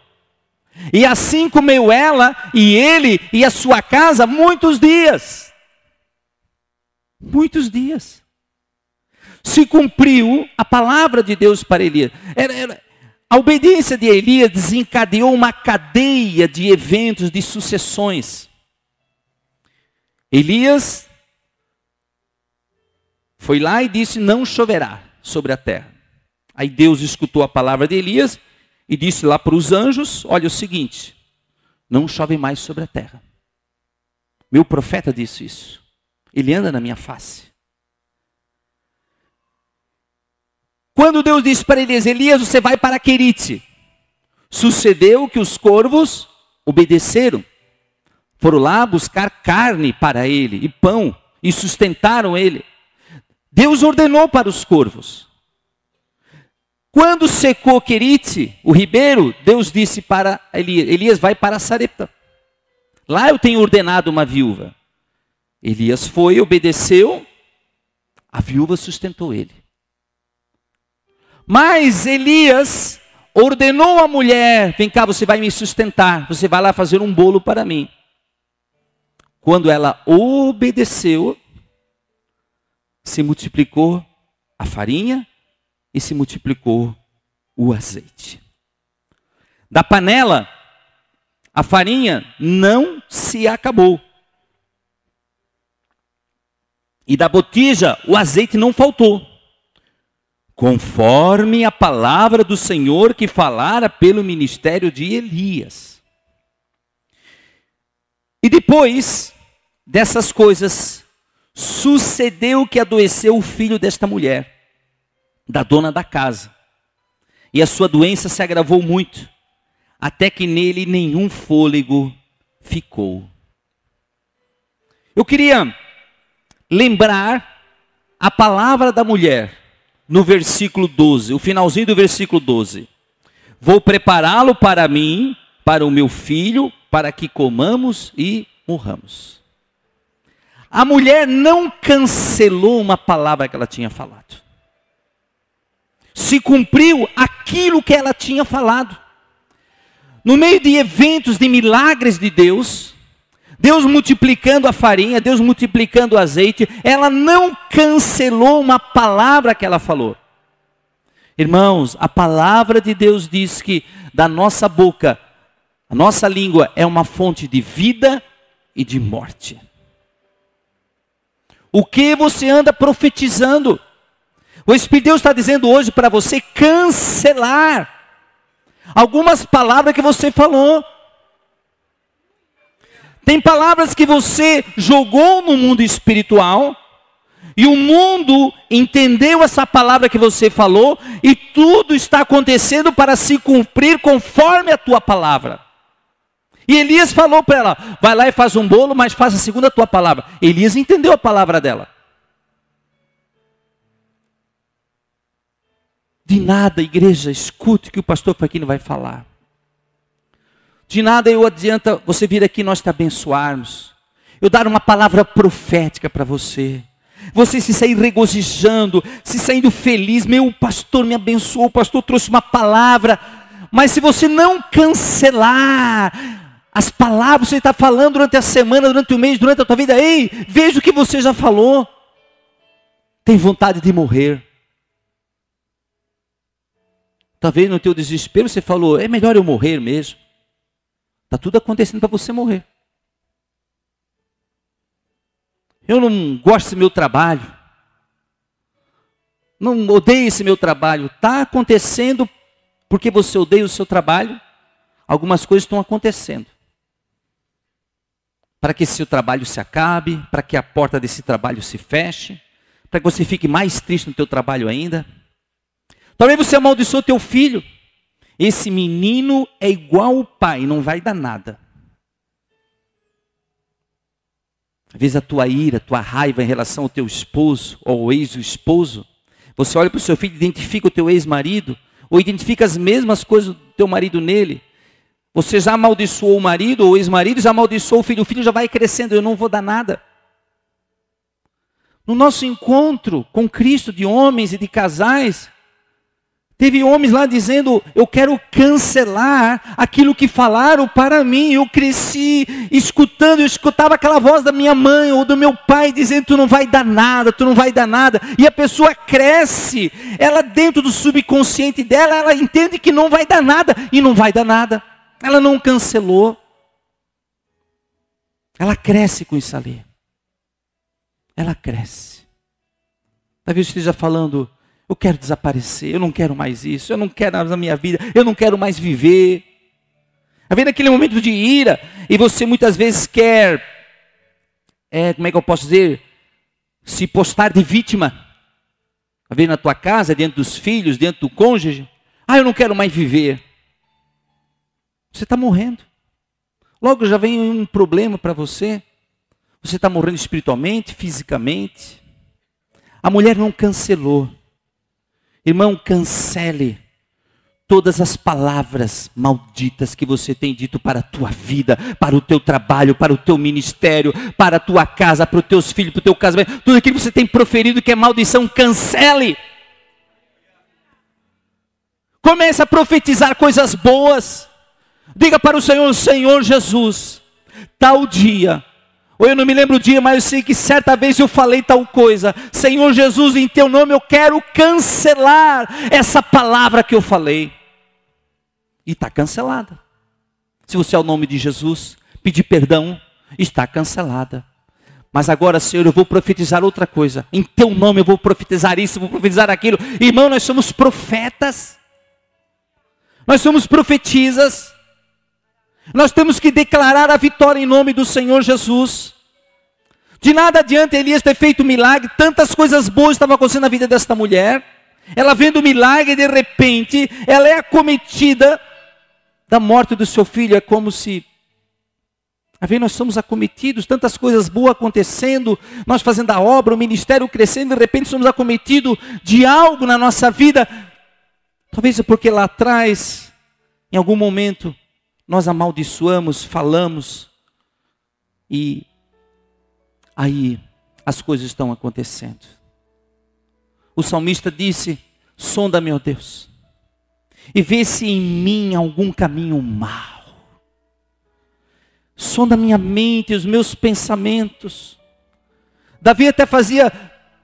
S1: E assim comeu ela e ele e a sua casa muitos dias. Muitos dias. Se cumpriu a palavra de Deus para Elias. A obediência de Elias desencadeou uma cadeia de eventos, de sucessões. Elias foi lá e disse: não choverá sobre a terra. Aí Deus escutou a palavra de Elias e disse lá para os anjos: olha o seguinte, não chove mais sobre a terra. Meu profeta disse isso. Ele anda na minha face. Quando Deus disse para Elias: Elias, você vai para Querite. Sucedeu que os corvos obedeceram. Foram lá buscar carne para ele e pão e sustentaram ele. Deus ordenou para os corvos. Quando secou Querite, o ribeiro, Deus disse para Elias: Elias, vai para Sarepta. Lá eu tenho ordenado uma viúva. Elias foi, obedeceu, a viúva sustentou ele. Mas Elias ordenou à mulher: vem cá, você vai me sustentar, você vai lá fazer um bolo para mim. Quando ela obedeceu, se multiplicou a farinha e se multiplicou o azeite. Da panela, a farinha não se acabou. E da botija, o azeite não faltou. Conforme a palavra do Senhor que falara pelo ministério de Elias. E depois dessas coisas, sucedeu que adoeceu o filho desta mulher, da dona da casa. E a sua doença se agravou muito, até que nele nenhum fôlego ficou. Eu queria lembrar a palavra da mulher, no versículo 12, o finalzinho do versículo 12. Vou prepará-lo para mim, para o meu filho, para que comamos e morramos. A mulher não cancelou uma palavra que ela tinha falado. Se cumpriu aquilo que ela tinha falado. No meio de eventos, de milagres de Deus, Deus multiplicando a farinha, Deus multiplicando o azeite, ela não cancelou uma palavra que ela falou. Irmãos, a palavra de Deus diz que da nossa boca, a nossa língua é uma fonte de vida e de morte. O que você anda profetizando? O Espírito de Deus está dizendo hoje para você cancelar algumas palavras que você falou. Tem palavras que você jogou no mundo espiritual, e o mundo entendeu essa palavra que você falou, e tudo está acontecendo para se cumprir conforme a tua palavra. E Elias falou para ela: vai lá e faz um bolo, mas faça segundo a tua palavra. Elias entendeu a palavra dela. De nada, igreja, escute o que o pastor Facchini vai falar. De nada eu adianta você vir aqui nós te abençoarmos. Eu dar uma palavra profética para você. Você se sair regozijando, se saindo feliz. Meu pastor me abençoou, o pastor trouxe uma palavra. Mas se você não cancelar as palavras que você está falando durante a semana, durante o mês, durante a tua vida. Ei, veja o que você já falou. Tem vontade de morrer. Talvez no teu desespero você falou, é melhor eu morrer mesmo. Está tudo acontecendo para você morrer. Eu não gosto desse meu trabalho. Não odeio esse meu trabalho. Está acontecendo porque você odeia o seu trabalho. Algumas coisas estão acontecendo. Para que esse seu trabalho se acabe, para que a porta desse trabalho se feche, para que você fique mais triste no teu trabalho ainda. Talvez você amaldiçoou teu filho. Esse menino é igual ao pai, não vai dar nada. Às vezes a tua ira, a tua raiva em relação ao teu esposo, ou ao ex-esposo, você olha para o seu filho e identifica o teu ex-marido, ou identifica as mesmas coisas do teu marido nele. Você já amaldiçoou o marido, ou o ex-marido já amaldiçoou o filho já vai crescendo, eu não vou dar nada. No nosso encontro com Cristo de homens e de casais, teve homens lá dizendo, eu quero cancelar aquilo que falaram para mim. Eu cresci escutando, eu escutava aquela voz da minha mãe ou do meu pai dizendo, tu não vai dar nada, tu não vai dar nada. E a pessoa cresce, ela dentro do subconsciente dela, ela entende que não vai dar nada e não vai dar nada. Ela não cancelou. Ela cresce com isso ali. Ela cresce. Talvez esteja falando, eu quero desaparecer, eu não quero mais isso, eu não quero mais a minha vida, eu não quero mais viver. Havendo aquele momento de ira, e você muitas vezes quer, como é que eu posso dizer, se postar de vítima. Havendo na tua casa, diante dos filhos, diante do cônjuge, eu não quero mais viver. Você está morrendo. Logo já vem um problema para você. Você está morrendo espiritualmente, fisicamente. A mulher não cancelou. Irmão, cancele todas as palavras malditas que você tem dito para a tua vida, para o teu trabalho, para o teu ministério, para a tua casa, para os teus filhos, para o teu casamento. Tudo aquilo que você tem proferido que é maldição, cancele. Comece a profetizar coisas boas. Diga para o Senhor, Senhor Jesus, tal dia, ou eu não me lembro o dia, mas eu sei que certa vez eu falei tal coisa. Senhor Jesus, em teu nome eu quero cancelar essa palavra que eu falei. E está cancelada. Se você é o nome de Jesus, pedir perdão, está cancelada. Mas agora, Senhor, eu vou profetizar outra coisa. Em teu nome eu vou profetizar isso, vou profetizar aquilo. Irmão, nós somos profetas. Nós somos profetisas. Nós temos que declarar a vitória em nome do Senhor Jesus. De nada adianta Elias ter feito milagre, tantas coisas boas estavam acontecendo na vida desta mulher. Ela vendo o milagre, de repente, ela é acometida da morte do seu filho. É como se, nós somos acometidos, tantas coisas boas acontecendo, nós fazendo a obra, o ministério crescendo, de repente somos acometidos de algo na nossa vida. Talvez é porque lá atrás, em algum momento, nós amaldiçoamos, falamos, e aí as coisas estão acontecendo. O salmista disse, sonda-me, ó Deus, e vê se em mim algum caminho mau. Sonda minha mente e os meus pensamentos. Davi até fazia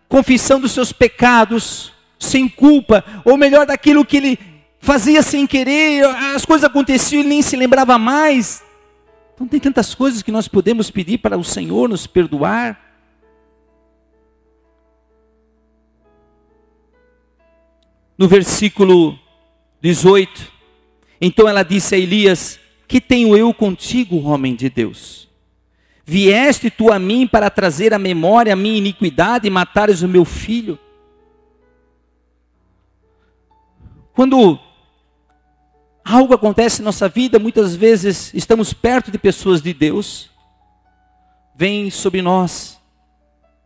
S1: confissão dos seus pecados, sem culpa, ou melhor, daquilo que ele fazia sem querer, as coisas aconteciam e ele nem se lembrava mais. Então tem tantas coisas que nós podemos pedir para o Senhor nos perdoar. No versículo 18, então ela disse a Elias, que tenho eu contigo, homem de Deus? Vieste tu a mim para trazer à memória a minha iniquidade e matares o meu filho? Quando algo acontece em nossa vida, muitas vezes estamos perto de pessoas de Deus, vem sobre nós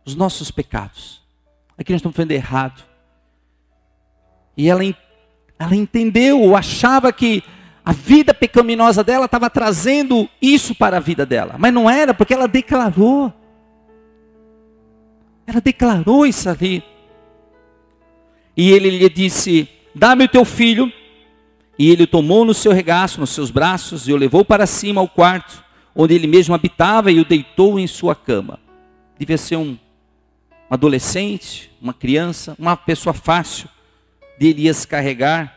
S1: os nossos pecados, aqui nós estamos fazendo errado, e ela entendeu, ou achava que a vida pecaminosa dela estava trazendo isso para a vida dela, mas não era, porque ela declarou isso ali, e ele lhe disse, dá-me o teu filho. E ele o tomou no seu regaço, nos seus braços, e o levou para cima ao quarto, onde ele mesmo habitava, e o deitou em sua cama. Devia ser um adolescente, uma criança, uma pessoa fácil de Elias carregar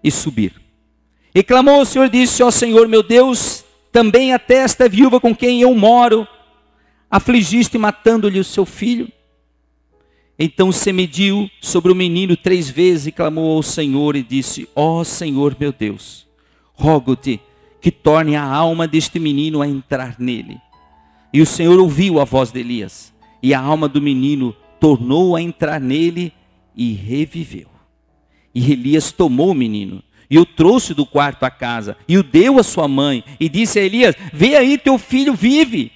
S1: e subir. E clamou ao Senhor e disse: ó Senhor meu Deus, também até esta viúva com quem eu moro, afligiste matando-lhe o seu filho. Então se mediu sobre o menino 3 vezes e clamou ao Senhor e disse: ó Senhor meu Deus, rogo-te que torne a alma deste menino a entrar nele. E o Senhor ouviu a voz de Elias, e a alma do menino tornou a entrar nele e reviveu. E Elias tomou o menino e o trouxe do quarto à casa e o deu à sua mãe e disse a Elias: vê aí, teu filho vive.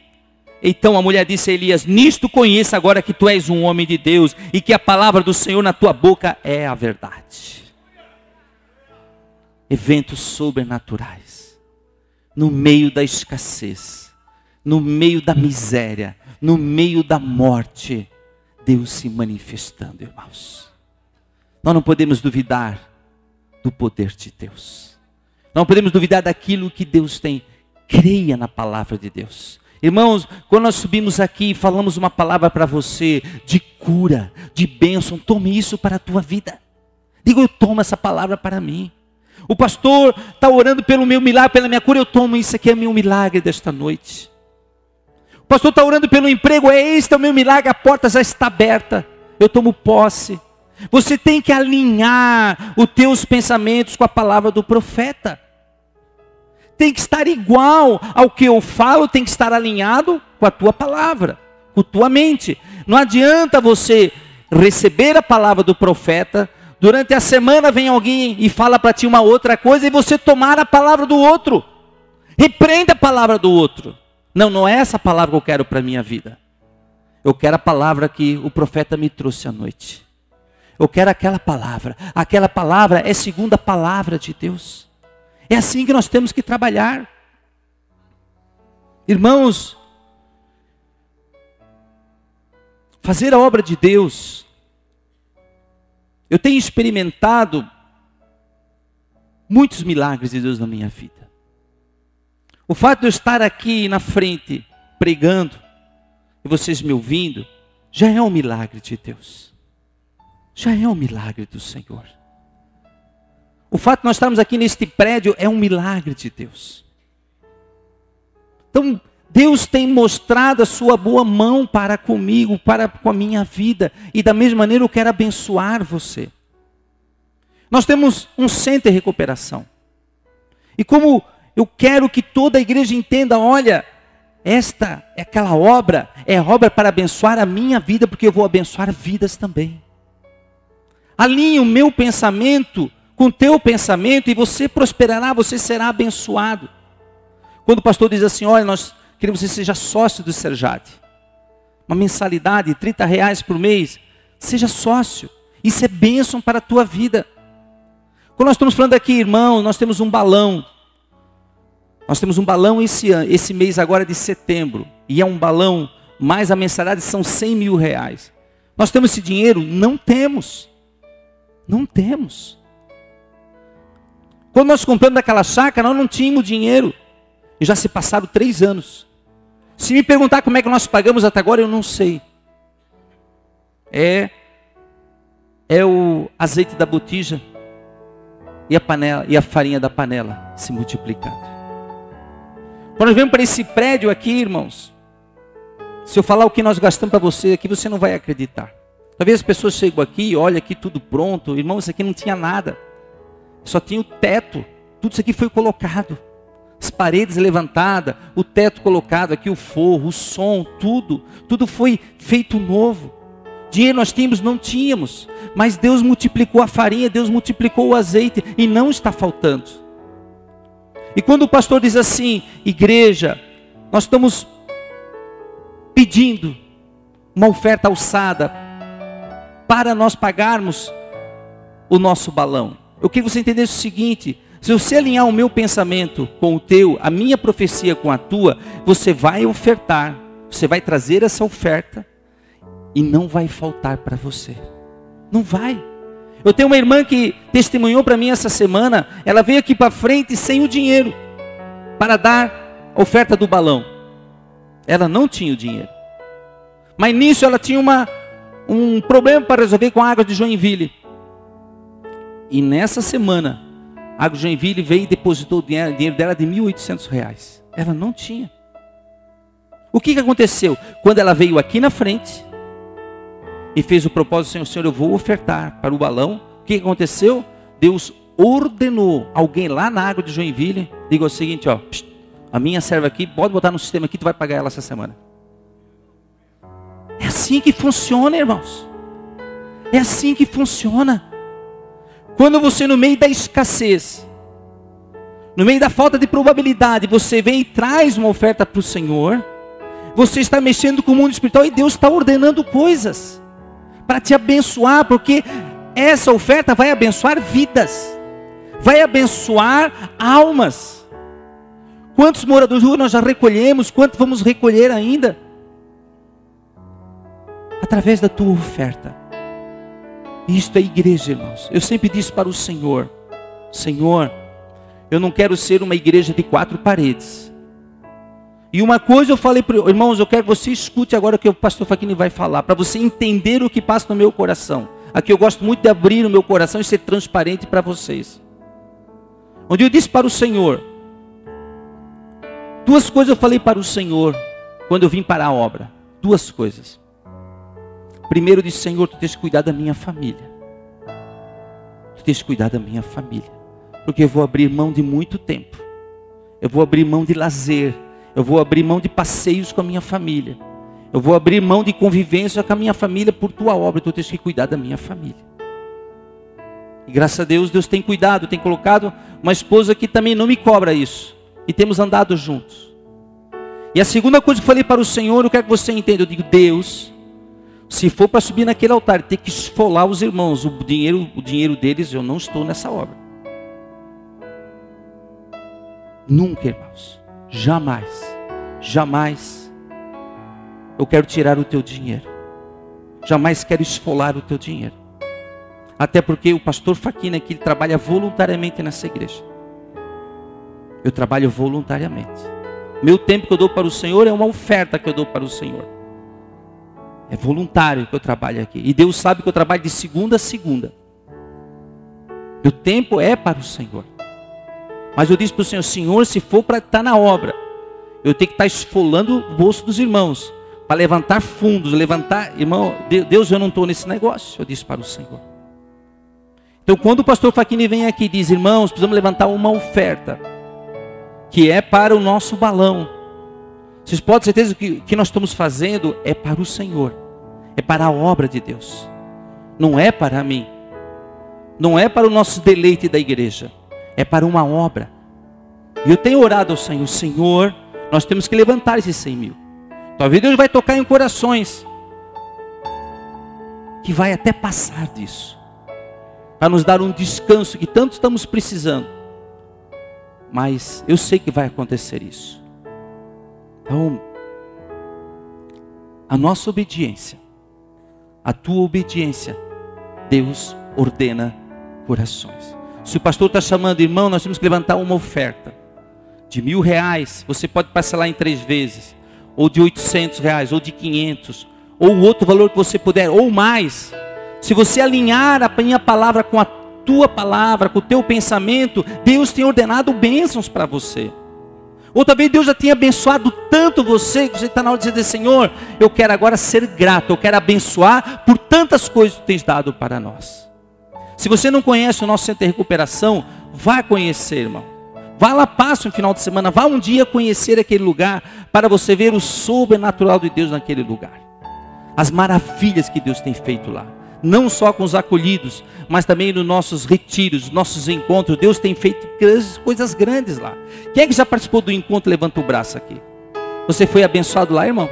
S1: Então a mulher disse a Elias: nisto conheça agora que tu és um homem de Deus e que a palavra do Senhor na tua boca é a verdade. Eventos sobrenaturais, no meio da escassez, no meio da miséria, no meio da morte, Deus se manifestando, irmãos. Nós não podemos duvidar do poder de Deus. Não podemos duvidar daquilo que Deus tem. Creia na palavra de Deus. Irmãos, quando nós subimos aqui e falamos uma palavra para você de cura, de bênção, tome isso para a tua vida. Diga: eu tomo essa palavra para mim. O pastor está orando pelo meu milagre, pela minha cura, eu tomo isso aqui, é meu milagre desta noite. O pastor está orando pelo emprego, este é o meu milagre, a porta já está aberta, eu tomo posse. Você tem que alinhar os teus pensamentos com a palavra do profeta. Tem que estar igual ao que eu falo, tem que estar alinhado com a tua palavra, com a tua mente. Não adianta você receber a palavra do profeta, durante a semana vem alguém e fala para ti uma outra coisa, e você tomar a palavra do outro. Repreenda a palavra do outro. Não, não é essa palavra que eu quero para a minha vida. Eu quero a palavra que o profeta me trouxe à noite. Eu quero aquela palavra. Aquela palavra é segundo a palavra de Deus. É assim que nós temos que trabalhar. Irmãos, fazer a obra de Deus. Eu tenho experimentado muitos milagres de Deus na minha vida. O fato de eu estar aqui na frente, pregando, e vocês me ouvindo, já é um milagre de Deus. Já é um milagre do Senhor. O fato de nós estarmos aqui neste prédio é um milagre de Deus. Então, Deus tem mostrado a sua boa mão para comigo, para com a minha vida. E da mesma maneira eu quero abençoar você. Nós temos um centro de recuperação. E como eu quero que toda a igreja entenda, olha, esta é aquela obra, é obra para abençoar a minha vida, porque eu vou abençoar vidas também. Alinhe o meu pensamento com o teu pensamento e você prosperará, você será abençoado. Quando o pastor diz assim: olha, nós queremos que você seja sócio do Serjad, uma mensalidade de R$30 por mês, seja sócio, isso é bênção para a tua vida. Quando nós estamos falando aqui, irmão, nós temos um balão. Nós temos um balão esse mês agora de setembro, e é um balão, mais a mensalidade são R$100 mil. Nós temos esse dinheiro? Não temos. Não temos. Quando nós compramos aquela chácara, nós não tínhamos dinheiro. E já se passaram 3 anos. Se me perguntar como é que nós pagamos até agora, eu não sei. É o azeite da botija e a panela e a farinha da panela se multiplicando. Quando nós vemos para esse prédio aqui, irmãos, se eu falar o que nós gastamos para você aqui, você não vai acreditar. Talvez as pessoas chegam aqui e olham aqui tudo pronto. Irmão, isso aqui não tinha nada. Só tinha o teto. Tudo isso aqui foi colocado. As paredes levantadas, o teto colocado aqui, o forro, o som, tudo. Tudo foi feito novo. Dinheiro nós tínhamos? Não tínhamos. Mas Deus multiplicou a farinha, Deus multiplicou o azeite e não está faltando. E quando o pastor diz assim: igreja, nós estamos pedindo uma oferta alçada para nós pagarmos o nosso balão. Eu queria que você entendesse o seguinte: se você alinhar o meu pensamento com o teu, a minha profecia com a tua, você vai ofertar, você vai trazer essa oferta e não vai faltar para você. Não vai. Eu tenho uma irmã que testemunhou para mim essa semana. Ela veio aqui para frente sem o dinheiro para dar a oferta do balão. Ela não tinha o dinheiro. Mas nisso ela tinha um problema para resolver com a Água de Joinville. E nessa semana, a Água de Joinville veio e depositou o dinheiro dela de R$1.800. Ela não tinha. O que aconteceu? Quando ela veio aqui na frente e fez o propósito, Senhor, eu vou ofertar para o balão. O que aconteceu? Deus ordenou alguém lá na Água de Joinville. Diga o seguinte, ó, a minha serva aqui, pode botar no sistema aqui, tu vai pagar ela essa semana. É assim que funciona, irmãos. É assim que funciona. Quando você, no meio da escassez, no meio da falta de probabilidade, você vem e traz uma oferta para o Senhor, você está mexendo com o mundo espiritual e Deus está ordenando coisas para te abençoar, porque essa oferta vai abençoar vidas, vai abençoar almas. Quantos moradores de rua nós já recolhemos? Quantos vamos recolher ainda? Através da tua oferta. Isto é igreja, irmãos. Eu sempre disse para o Senhor, Senhor, eu não quero ser uma igreja de 4 paredes. E uma coisa eu falei para irmãos, eu quero que você escute agora o que o pastor Facchini vai falar, para você entender o que passa no meu coração. Aqui eu gosto muito de abrir o meu coração e ser transparente para vocês. Onde eu disse para o Senhor, 2 coisas eu falei para o Senhor, quando eu vim para a obra. 2 coisas. Primeiro, eu disse, Senhor, tu tens que cuidar da minha família. Tu tens que cuidar da minha família. Porque eu vou abrir mão de muito tempo. Eu vou abrir mão de lazer. Eu vou abrir mão de passeios com a minha família. Eu vou abrir mão de convivência com a minha família por tua obra. Tu tens que cuidar da minha família. E graças a Deus, Deus tem cuidado. Tem colocado uma esposa que também não me cobra isso. E temos andado juntos. E a segunda coisa que eu falei para o Senhor, eu quero que você entenda. Eu digo, Deus, se for para subir naquele altar, ter que esfolar os irmãos, o dinheiro deles, eu não estou nessa obra. Nunca, irmãos. Jamais, jamais eu quero tirar o teu dinheiro. Jamais quero esfolar o teu dinheiro. Até porque o pastor Facchini aqui, ele trabalha voluntariamente nessa igreja. Eu trabalho voluntariamente. Meu tempo que eu dou para o Senhor é uma oferta que eu dou para o Senhor. É voluntário que eu trabalho aqui. E Deus sabe que eu trabalho de segunda a segunda. Meu tempo é para o Senhor. Mas eu disse para o Senhor, Senhor, se for para estar na obra, eu tenho que estar esfolando o bolso dos irmãos, para levantar fundos, irmão, Deus, eu não estou nesse negócio, eu disse para o Senhor. Então quando o pastor Facchini vem aqui e diz, irmãos, precisamos levantar uma oferta, que é para o nosso balão. Vocês podem ter certeza que o que nós estamos fazendo é para o Senhor, é para a obra de Deus, não é para mim, não é para o nosso deleite da igreja. É para uma obra. E eu tenho orado ao Senhor, Senhor, nós temos que levantar esses 100 mil. Talvez Deus vai tocar em corações que vai até passar disso, para nos dar um descanso que tanto estamos precisando. Mas eu sei que vai acontecer isso. Então, a nossa obediência, a tua obediência, Deus ordena corações. Se o pastor está chamando, irmão, nós temos que levantar uma oferta de R$1.000, você pode parcelar em 3 vezes, ou de R$800, ou de 500, ou outro valor que você puder, ou mais. Se você alinhar a minha palavra com a tua palavra, com o teu pensamento, Deus tem ordenado bênçãos para você. Ou talvez Deus já tenha abençoado tanto você, que você está na hora de dizer, Senhor, eu quero agora ser grato, eu quero abençoar por tantas coisas que tu tens dado para nós. Se você não conhece o nosso centro de recuperação, vá conhecer, irmão. Vá lá, passe um final de semana, vá um dia conhecer aquele lugar, para você ver o sobrenatural de Deus naquele lugar. As maravilhas que Deus tem feito lá. Não só com os acolhidos, mas também nos nossos retiros, nossos encontros. Deus tem feito coisas grandes lá. Quem é que já participou do encontro? Levanta o braço aqui. Você foi abençoado lá, irmão?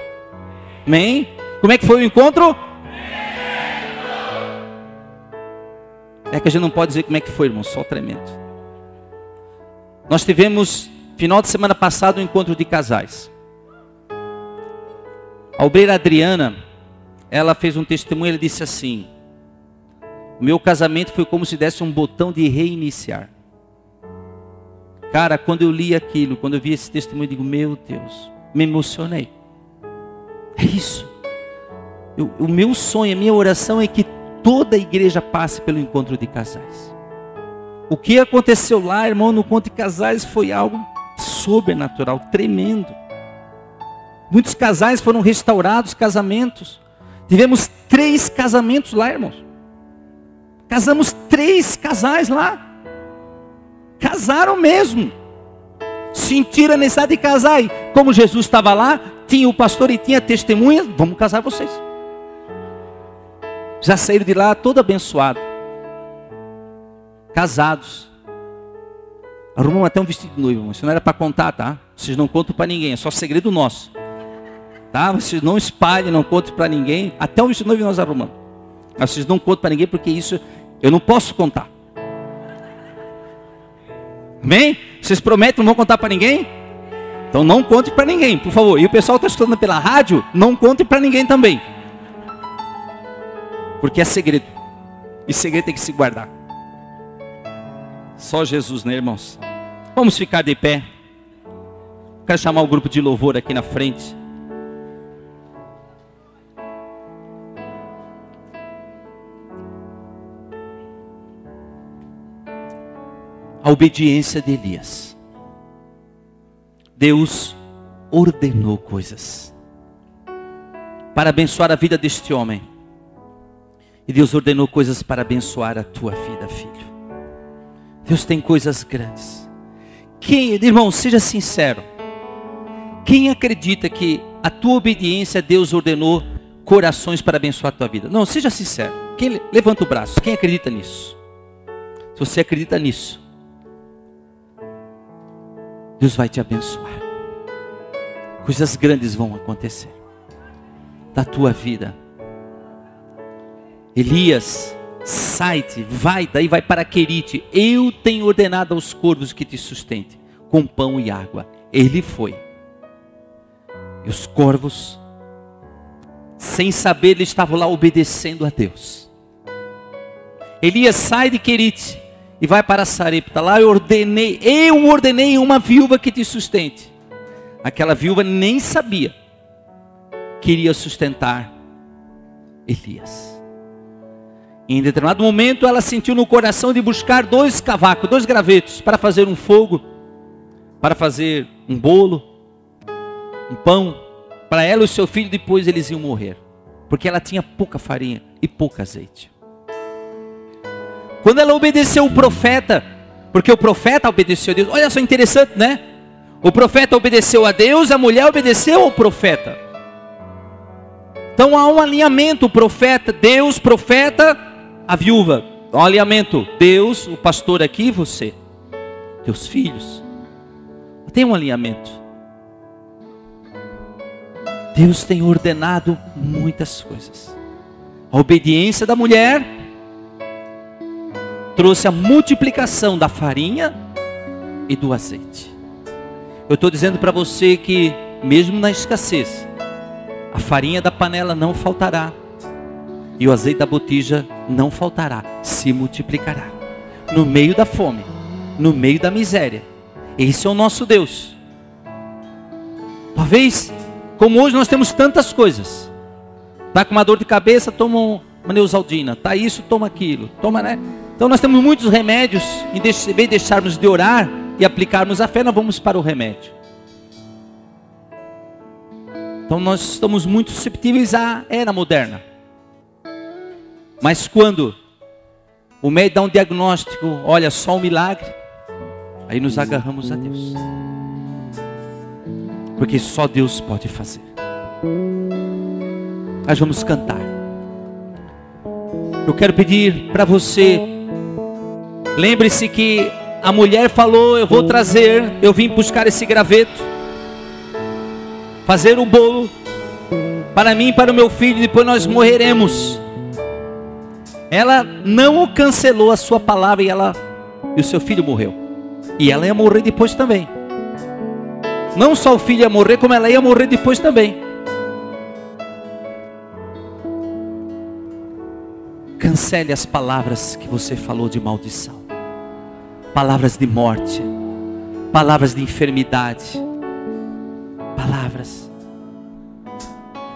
S1: Amém? Como é que foi o encontro? É que a gente não pode dizer como é que foi, irmão, só tremendo. Nós tivemos, final de semana passado, um encontro de casais. A obreira Adriana, ela fez um testemunho, ela disse assim, O meu casamento foi como se desse um botão de reiniciar. Cara, quando eu li aquilo, quando eu vi esse testemunho, eu digo, meu Deus, me emocionei. É isso. O meu sonho, a minha oração é que toda a igreja passe pelo encontro de casais. O que aconteceu lá, irmão, no encontro de casais foi algo sobrenatural, tremendo. Muitos casais foram restaurados, casamentos. Tivemos 3 casamentos lá, irmãos. Casamos 3 casais lá. Casaram mesmo. Sentiram a necessidade de casar. E como Jesus estava lá, tinha o pastor e tinha testemunhas. Vamos casar vocês. Já saíram de lá todo abençoado. Casados. Arrumamos até um vestido de noiva. Isso não era para contar, tá? Vocês não contam para ninguém. É só segredo nosso. Tá? Vocês não espalhem, não contem para ninguém. Até um vestido de noiva nós arrumamos. Mas vocês não contam para ninguém porque isso eu não posso contar. Amém? Vocês prometem não vão contar para ninguém? Então não conte para ninguém, por favor. E o pessoal que está escutando pela rádio, não conte para ninguém também. Porque é segredo. E segredo tem que se guardar. Só Jesus, né, irmãos? Vamos ficar de pé. Quero chamar o grupo de louvor aqui na frente. A obediência de Elias. Deus ordenou coisas para abençoar a vida deste homem. E Deus ordenou coisas para abençoar a tua vida, filho. Deus tem coisas grandes. Irmão, seja sincero. Quem acredita que a tua obediência, Deus ordenou corações para abençoar a tua vida? Não, seja sincero. Levanta o braço. Quem acredita nisso? Se você acredita nisso, Deus vai te abençoar. Coisas grandes vão acontecer da tua vida. Elias, sai-te, vai, daí vai para Querite. Eu tenho ordenado aos corvos que te sustentem com pão e água. Ele foi. E os corvos, sem saber, eles estavam lá obedecendo a Deus. Elias sai de Querite e vai para Sarepta. Lá eu ordenei uma viúva que te sustente. Aquela viúva nem sabia que iria sustentar Elias. Em determinado momento ela sentiu no coração de buscar 2 cavacos, 2 gravetos, para fazer um fogo, para fazer um bolo, um pão, para ela e o seu filho. Depois eles iam morrer, porque ela tinha pouca farinha e pouco azeite. Quando ela obedeceu o profeta, porque o profeta obedeceu a Deus, olha só interessante, né? O profeta obedeceu a Deus, a mulher obedeceu ao profeta. Então há um alinhamento, o profeta, Deus, profeta, a viúva. Um alinhamento, Deus, o pastor aqui, você, teus filhos. Tem um alinhamento. Deus tem ordenado muitas coisas. A obediência da mulher trouxe a multiplicação da farinha e do azeite. Eu estou dizendo para você que mesmo na escassez, a farinha da panela não faltará e o azeite da botija não faltará, se multiplicará. No meio da fome, no meio da miséria. Esse é o nosso Deus. Talvez, como hoje nós temos tantas coisas. Está com uma dor de cabeça, toma uma Neosaldina. Está isso, toma aquilo. Toma, né? Então nós temos muitos remédios. Em vez de deixarmos de orar e aplicarmos a fé, nós vamos para o remédio. Então nós estamos muito susceptíveis à era moderna. Mas quando o médico dá um diagnóstico, olha, só um milagre, aí nos agarramos a Deus. Porque só Deus pode fazer. Nós vamos cantar. Eu quero pedir para você, lembre-se que a mulher falou, eu vou trazer, eu vim buscar esse graveto, fazer um bolo, para mim e para o meu filho, depois nós morreremos. Ela não cancelou a sua palavra e o seu filho morreu. E ela ia morrer depois também. Não só o filho ia morrer, como ela ia morrer depois também. Cancele as palavras que você falou de maldição, palavras de morte, palavras de enfermidade, palavras.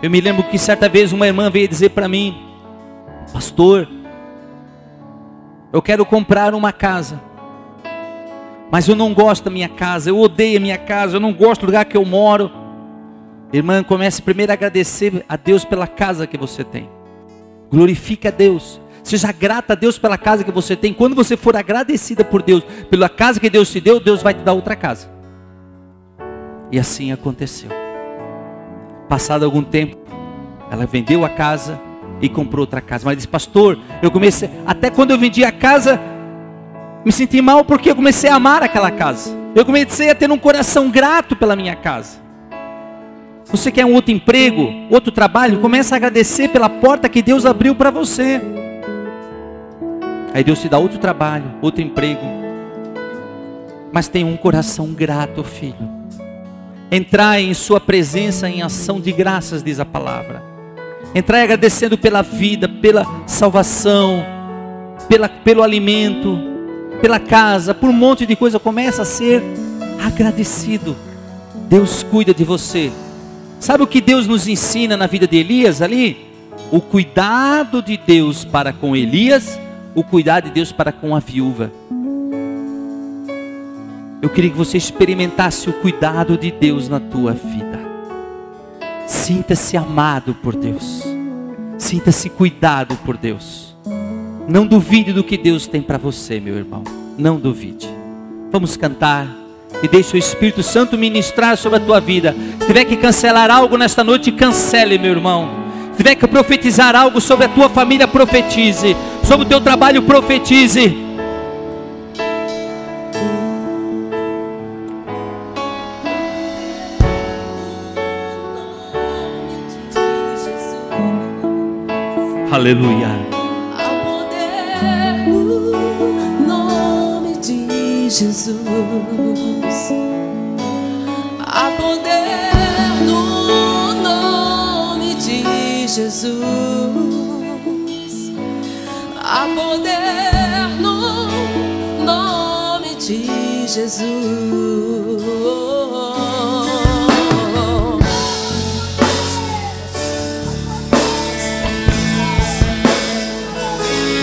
S1: Eu me lembro que certa vez uma irmã veio dizer para mim: pastor, eu quero comprar uma casa, mas eu não gosto da minha casa, eu odeio a minha casa, eu não gosto do lugar que eu moro. Irmã, comece primeiro a agradecer a Deus pela casa que você tem. Glorifique a Deus. Seja grata a Deus pela casa que você tem. Quando você for agradecida por Deus, pela casa que Deus te deu, Deus vai te dar outra casa. E assim aconteceu. Passado algum tempo, ela vendeu a casa e comprou outra casa. Mas disse: pastor, eu comecei, até quando eu vendi a casa, me senti mal porque eu comecei a amar aquela casa. Eu comecei a ter um coração grato pela minha casa. Você quer um outro emprego, outro trabalho? Começa a agradecer pela porta que Deus abriu para você. Aí Deus te dá outro trabalho, outro emprego. Mas tem um coração grato, filho. Entrai em sua presença em ação de graças, diz a palavra. Entrai agradecendo pela vida, pela salvação, pelo alimento, pela casa, por um monte de coisa. Começa a ser agradecido. Deus cuida de você. Sabe o que Deus nos ensina na vida de Elias ali? O cuidado de Deus para com Elias, o cuidado de Deus para com a viúva. Eu queria que você experimentasse o cuidado de Deus na tua vida. Sinta-se amado por Deus. Sinta-se cuidado por Deus. Não duvide do que Deus tem para você, meu irmão. Não duvide. Vamos cantar. E deixe o Espírito Santo ministrar sobre a tua vida. Se tiver que cancelar algo nesta noite, cancele, meu irmão. Se tiver que profetizar algo sobre a tua família, profetize. Sobre o teu trabalho, profetize. Aleluia.
S2: Há poder no nome de Jesus. Há poder no nome de Jesus. Há poder no nome de Jesus.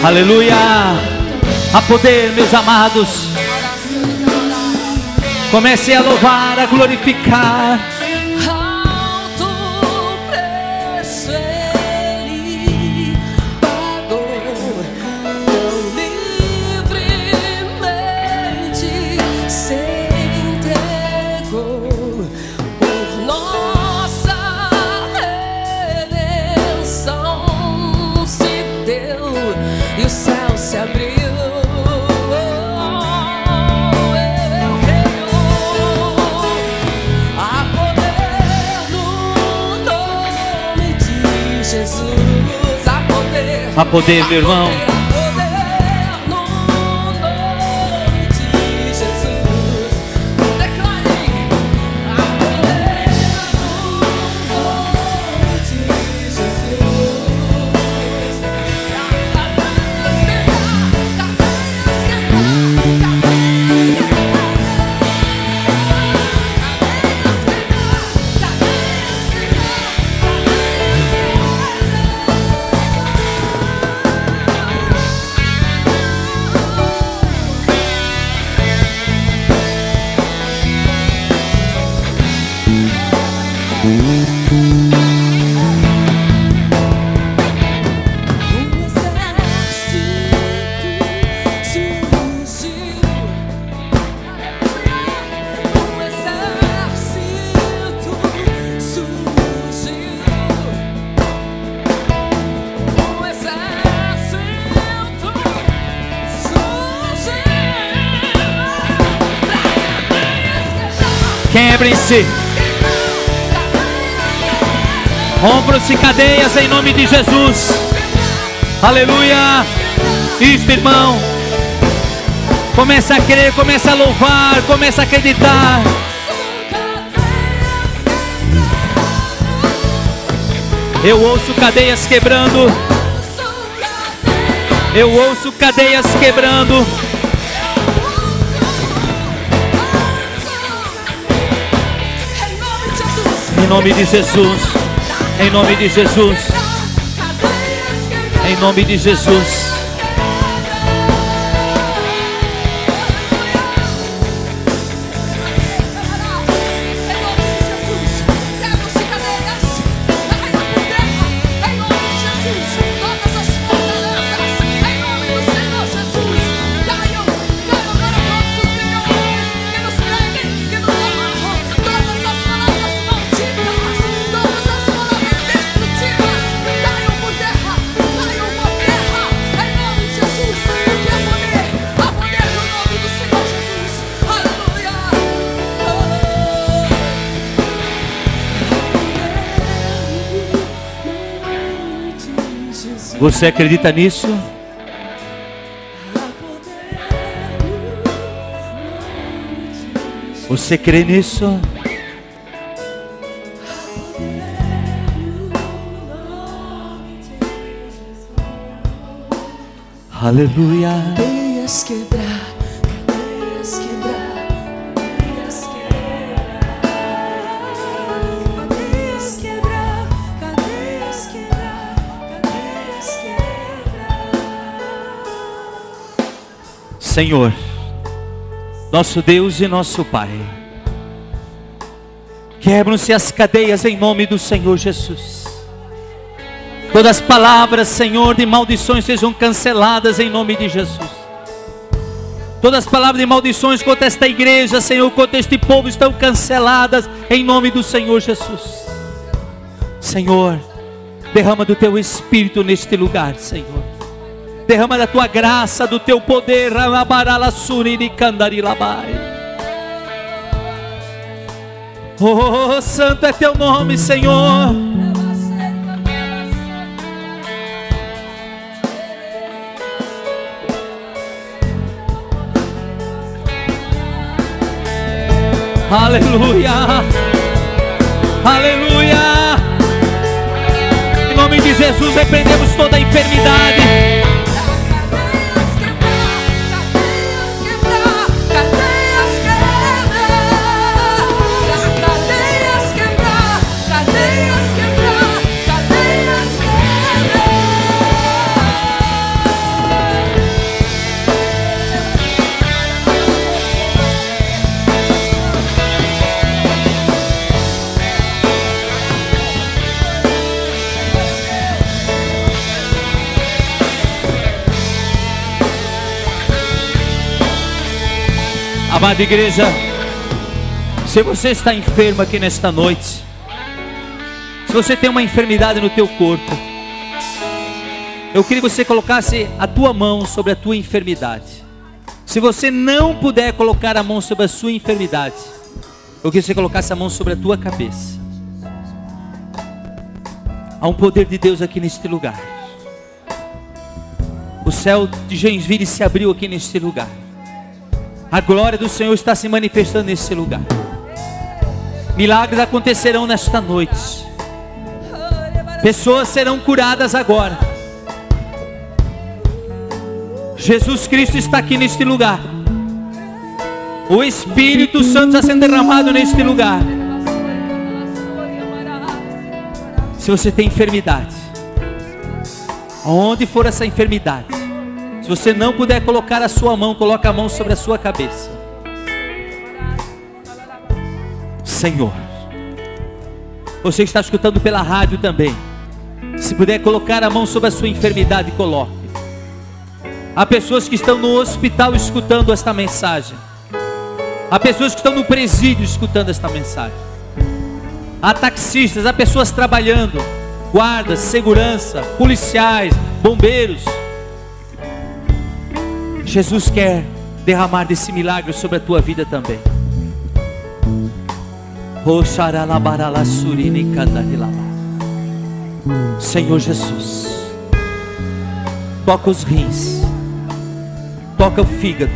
S1: Aleluia. Há poder, meus amados. Comece a louvar, a glorificar.
S2: Alto preço Ele pagou, tão livremente se entregou por nossa redenção, se deu e o céu se abriu.
S1: Há poder, meu irmão. Quebrem-se, rompam-se cadeias em nome de Jesus. Aleluia. Isso, irmão. Começa a crer, começa a louvar, começa a acreditar. Eu ouço cadeias quebrando. Eu ouço cadeias quebrando. Em nome de Jesus. Em nome de Jesus. Em nome de Jesus. Você acredita nisso? Você crê nisso? Aleluia.
S2: Cadeias quebrar, cadeias quebrar, cadeias quebrar, cadeias quebrar, cadeias quebrar.
S1: Senhor, nosso Deus e nosso Pai, quebram-se as cadeias em nome do Senhor Jesus. Todas as palavras, Senhor, de maldições sejam canceladas em nome de Jesus. Todas as palavras de maldições contra esta igreja, Senhor, contra este povo estão canceladas em nome do Senhor Jesus. Senhor, derrama do Teu Espírito neste lugar, Senhor. Derrama da Tua graça, do Teu poder. Oh, santo é Teu nome, Senhor. Aleluia, aleluia. Em nome de Jesus repreendemos toda a enfermidade. Amada igreja, se você está enfermo aqui nesta noite, se você tem uma enfermidade no teu corpo, eu queria que você colocasse a tua mão sobre a tua enfermidade. Se você não puder colocar a mão sobre a sua enfermidade, eu queria que você colocasse a mão sobre a tua cabeça. Há um poder de Deus aqui neste lugar. O céu de Joinville se abriu aqui neste lugar. A glória do Senhor está se manifestando nesse lugar. Milagres acontecerão nesta noite. Pessoas serão curadas agora. Jesus Cristo está aqui neste lugar. O Espírito Santo está sendo derramado neste lugar. Se você tem enfermidade, aonde for essa enfermidade, se você não puder colocar a sua mão, coloque a mão sobre a sua cabeça. Senhor, você que está escutando pela rádio também, se puder colocar a mão sobre a sua enfermidade, coloque. Há pessoas que estão no hospital escutando esta mensagem. Há pessoas que estão no presídio escutando esta mensagem. Há taxistas, há pessoas trabalhando, guardas, segurança, policiais, bombeiros. Jesus quer derramar desse milagre sobre a tua vida também. Senhor Jesus, toca os rins, toca o fígado,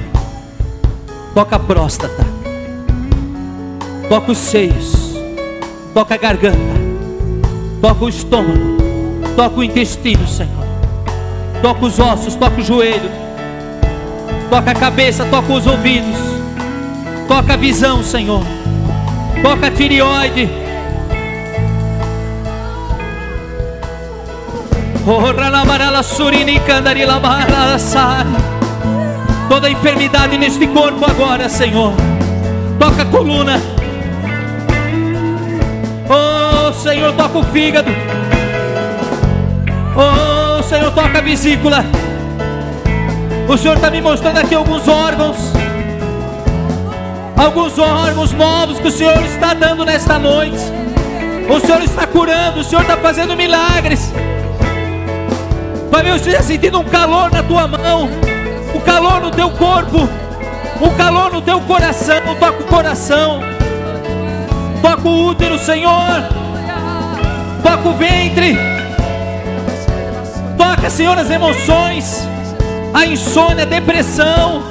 S1: toca a próstata, toca os seios, toca a garganta, toca o estômago, toca o intestino, Senhor. Toca os ossos, toca o joelho, toca a cabeça, toca os ouvidos, toca a visão, Senhor, toca a tireoide. Toda enfermidade neste corpo agora, Senhor. Toca a coluna. Oh, Senhor, toca o fígado. Oh, Senhor, toca a vesícula. O Senhor está me mostrando aqui alguns órgãos novos que o Senhor está dando nesta noite. O Senhor está curando, o Senhor está fazendo milagres. Vai ver, você está sentindo um calor na tua mão, um calor no teu corpo, um calor no teu coração. Toca o coração, toca o útero, Senhor, toca o ventre, toca, Senhor, as emoções, a insônia, a depressão.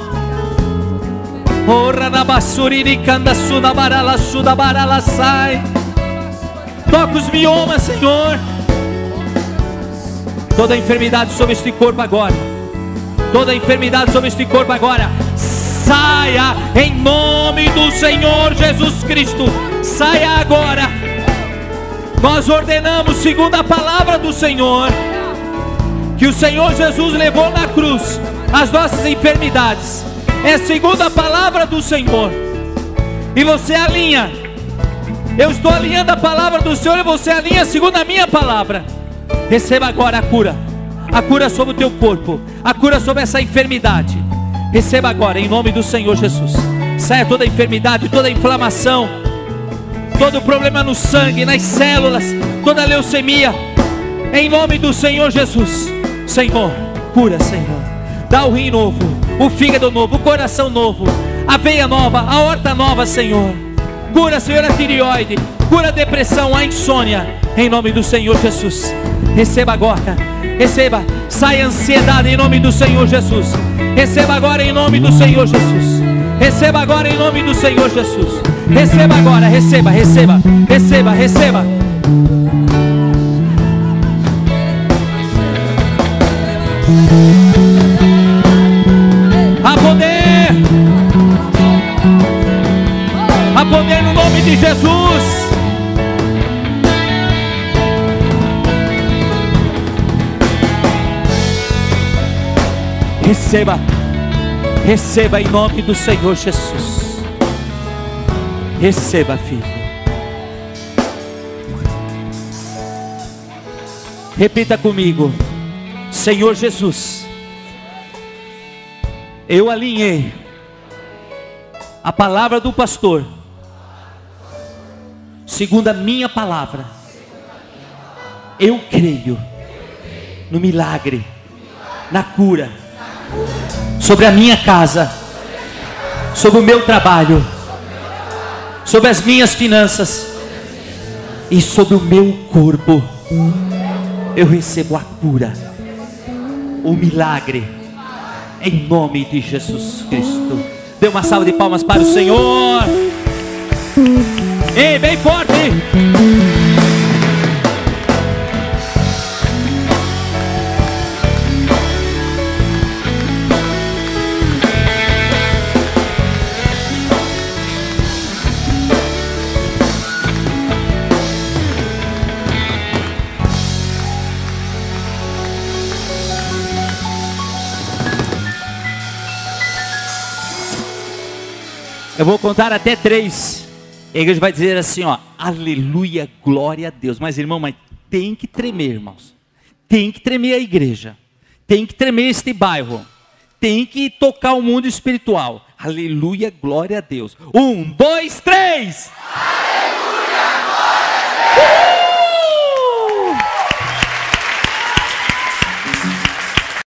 S1: Toca os miomas, Senhor. Toda enfermidade sobre este corpo agora, toda enfermidade sobre este corpo agora, saia em nome do Senhor Jesus Cristo. Saia agora. Nós ordenamos, segundo a palavra do Senhor, que o Senhor Jesus levou na cruz as nossas enfermidades. É segundo a palavra do Senhor. E você alinha. Eu estou alinhando a palavra do Senhor e você alinha segundo a minha palavra. Receba agora a cura sobre o teu corpo, a cura sobre essa enfermidade. Receba agora em nome do Senhor Jesus. Saia toda enfermidade, toda inflamação, todo problema no sangue, nas células, toda leucemia, em nome do Senhor Jesus. Senhor, cura, Senhor. Dá o rim novo, o fígado novo, o coração novo, a veia nova, a aorta nova, Senhor. Cura, Senhor, a tireoide, cura a depressão, a insônia, em nome do Senhor Jesus. Receba agora, receba. Sai a ansiedade em nome do Senhor Jesus. Receba agora em nome do Senhor Jesus. Receba agora em nome do Senhor Jesus. Receba agora, receba, receba, receba, receba. Há poder, há poder no nome de Jesus. Receba, receba em nome do Senhor Jesus. Receba, filho. Repita comigo: Senhor Jesus, eu alinhei a palavra do pastor segundo a minha palavra. Eu creio no milagre, na cura, sobre a minha casa, sobre o meu trabalho, sobre as minhas finanças e sobre o meu corpo. Eu recebo a cura, o milagre, em nome de Jesus Cristo. Dê uma salva de palmas para o Senhor. Ei, bem forte. Eu vou contar até 3. A igreja vai dizer assim, ó: aleluia, glória a Deus. Mas irmão, tem que tremer, irmãos. Tem que tremer a igreja. Tem que tremer este bairro. Tem que tocar o mundo espiritual. Aleluia, glória a Deus. 1, 2, 3.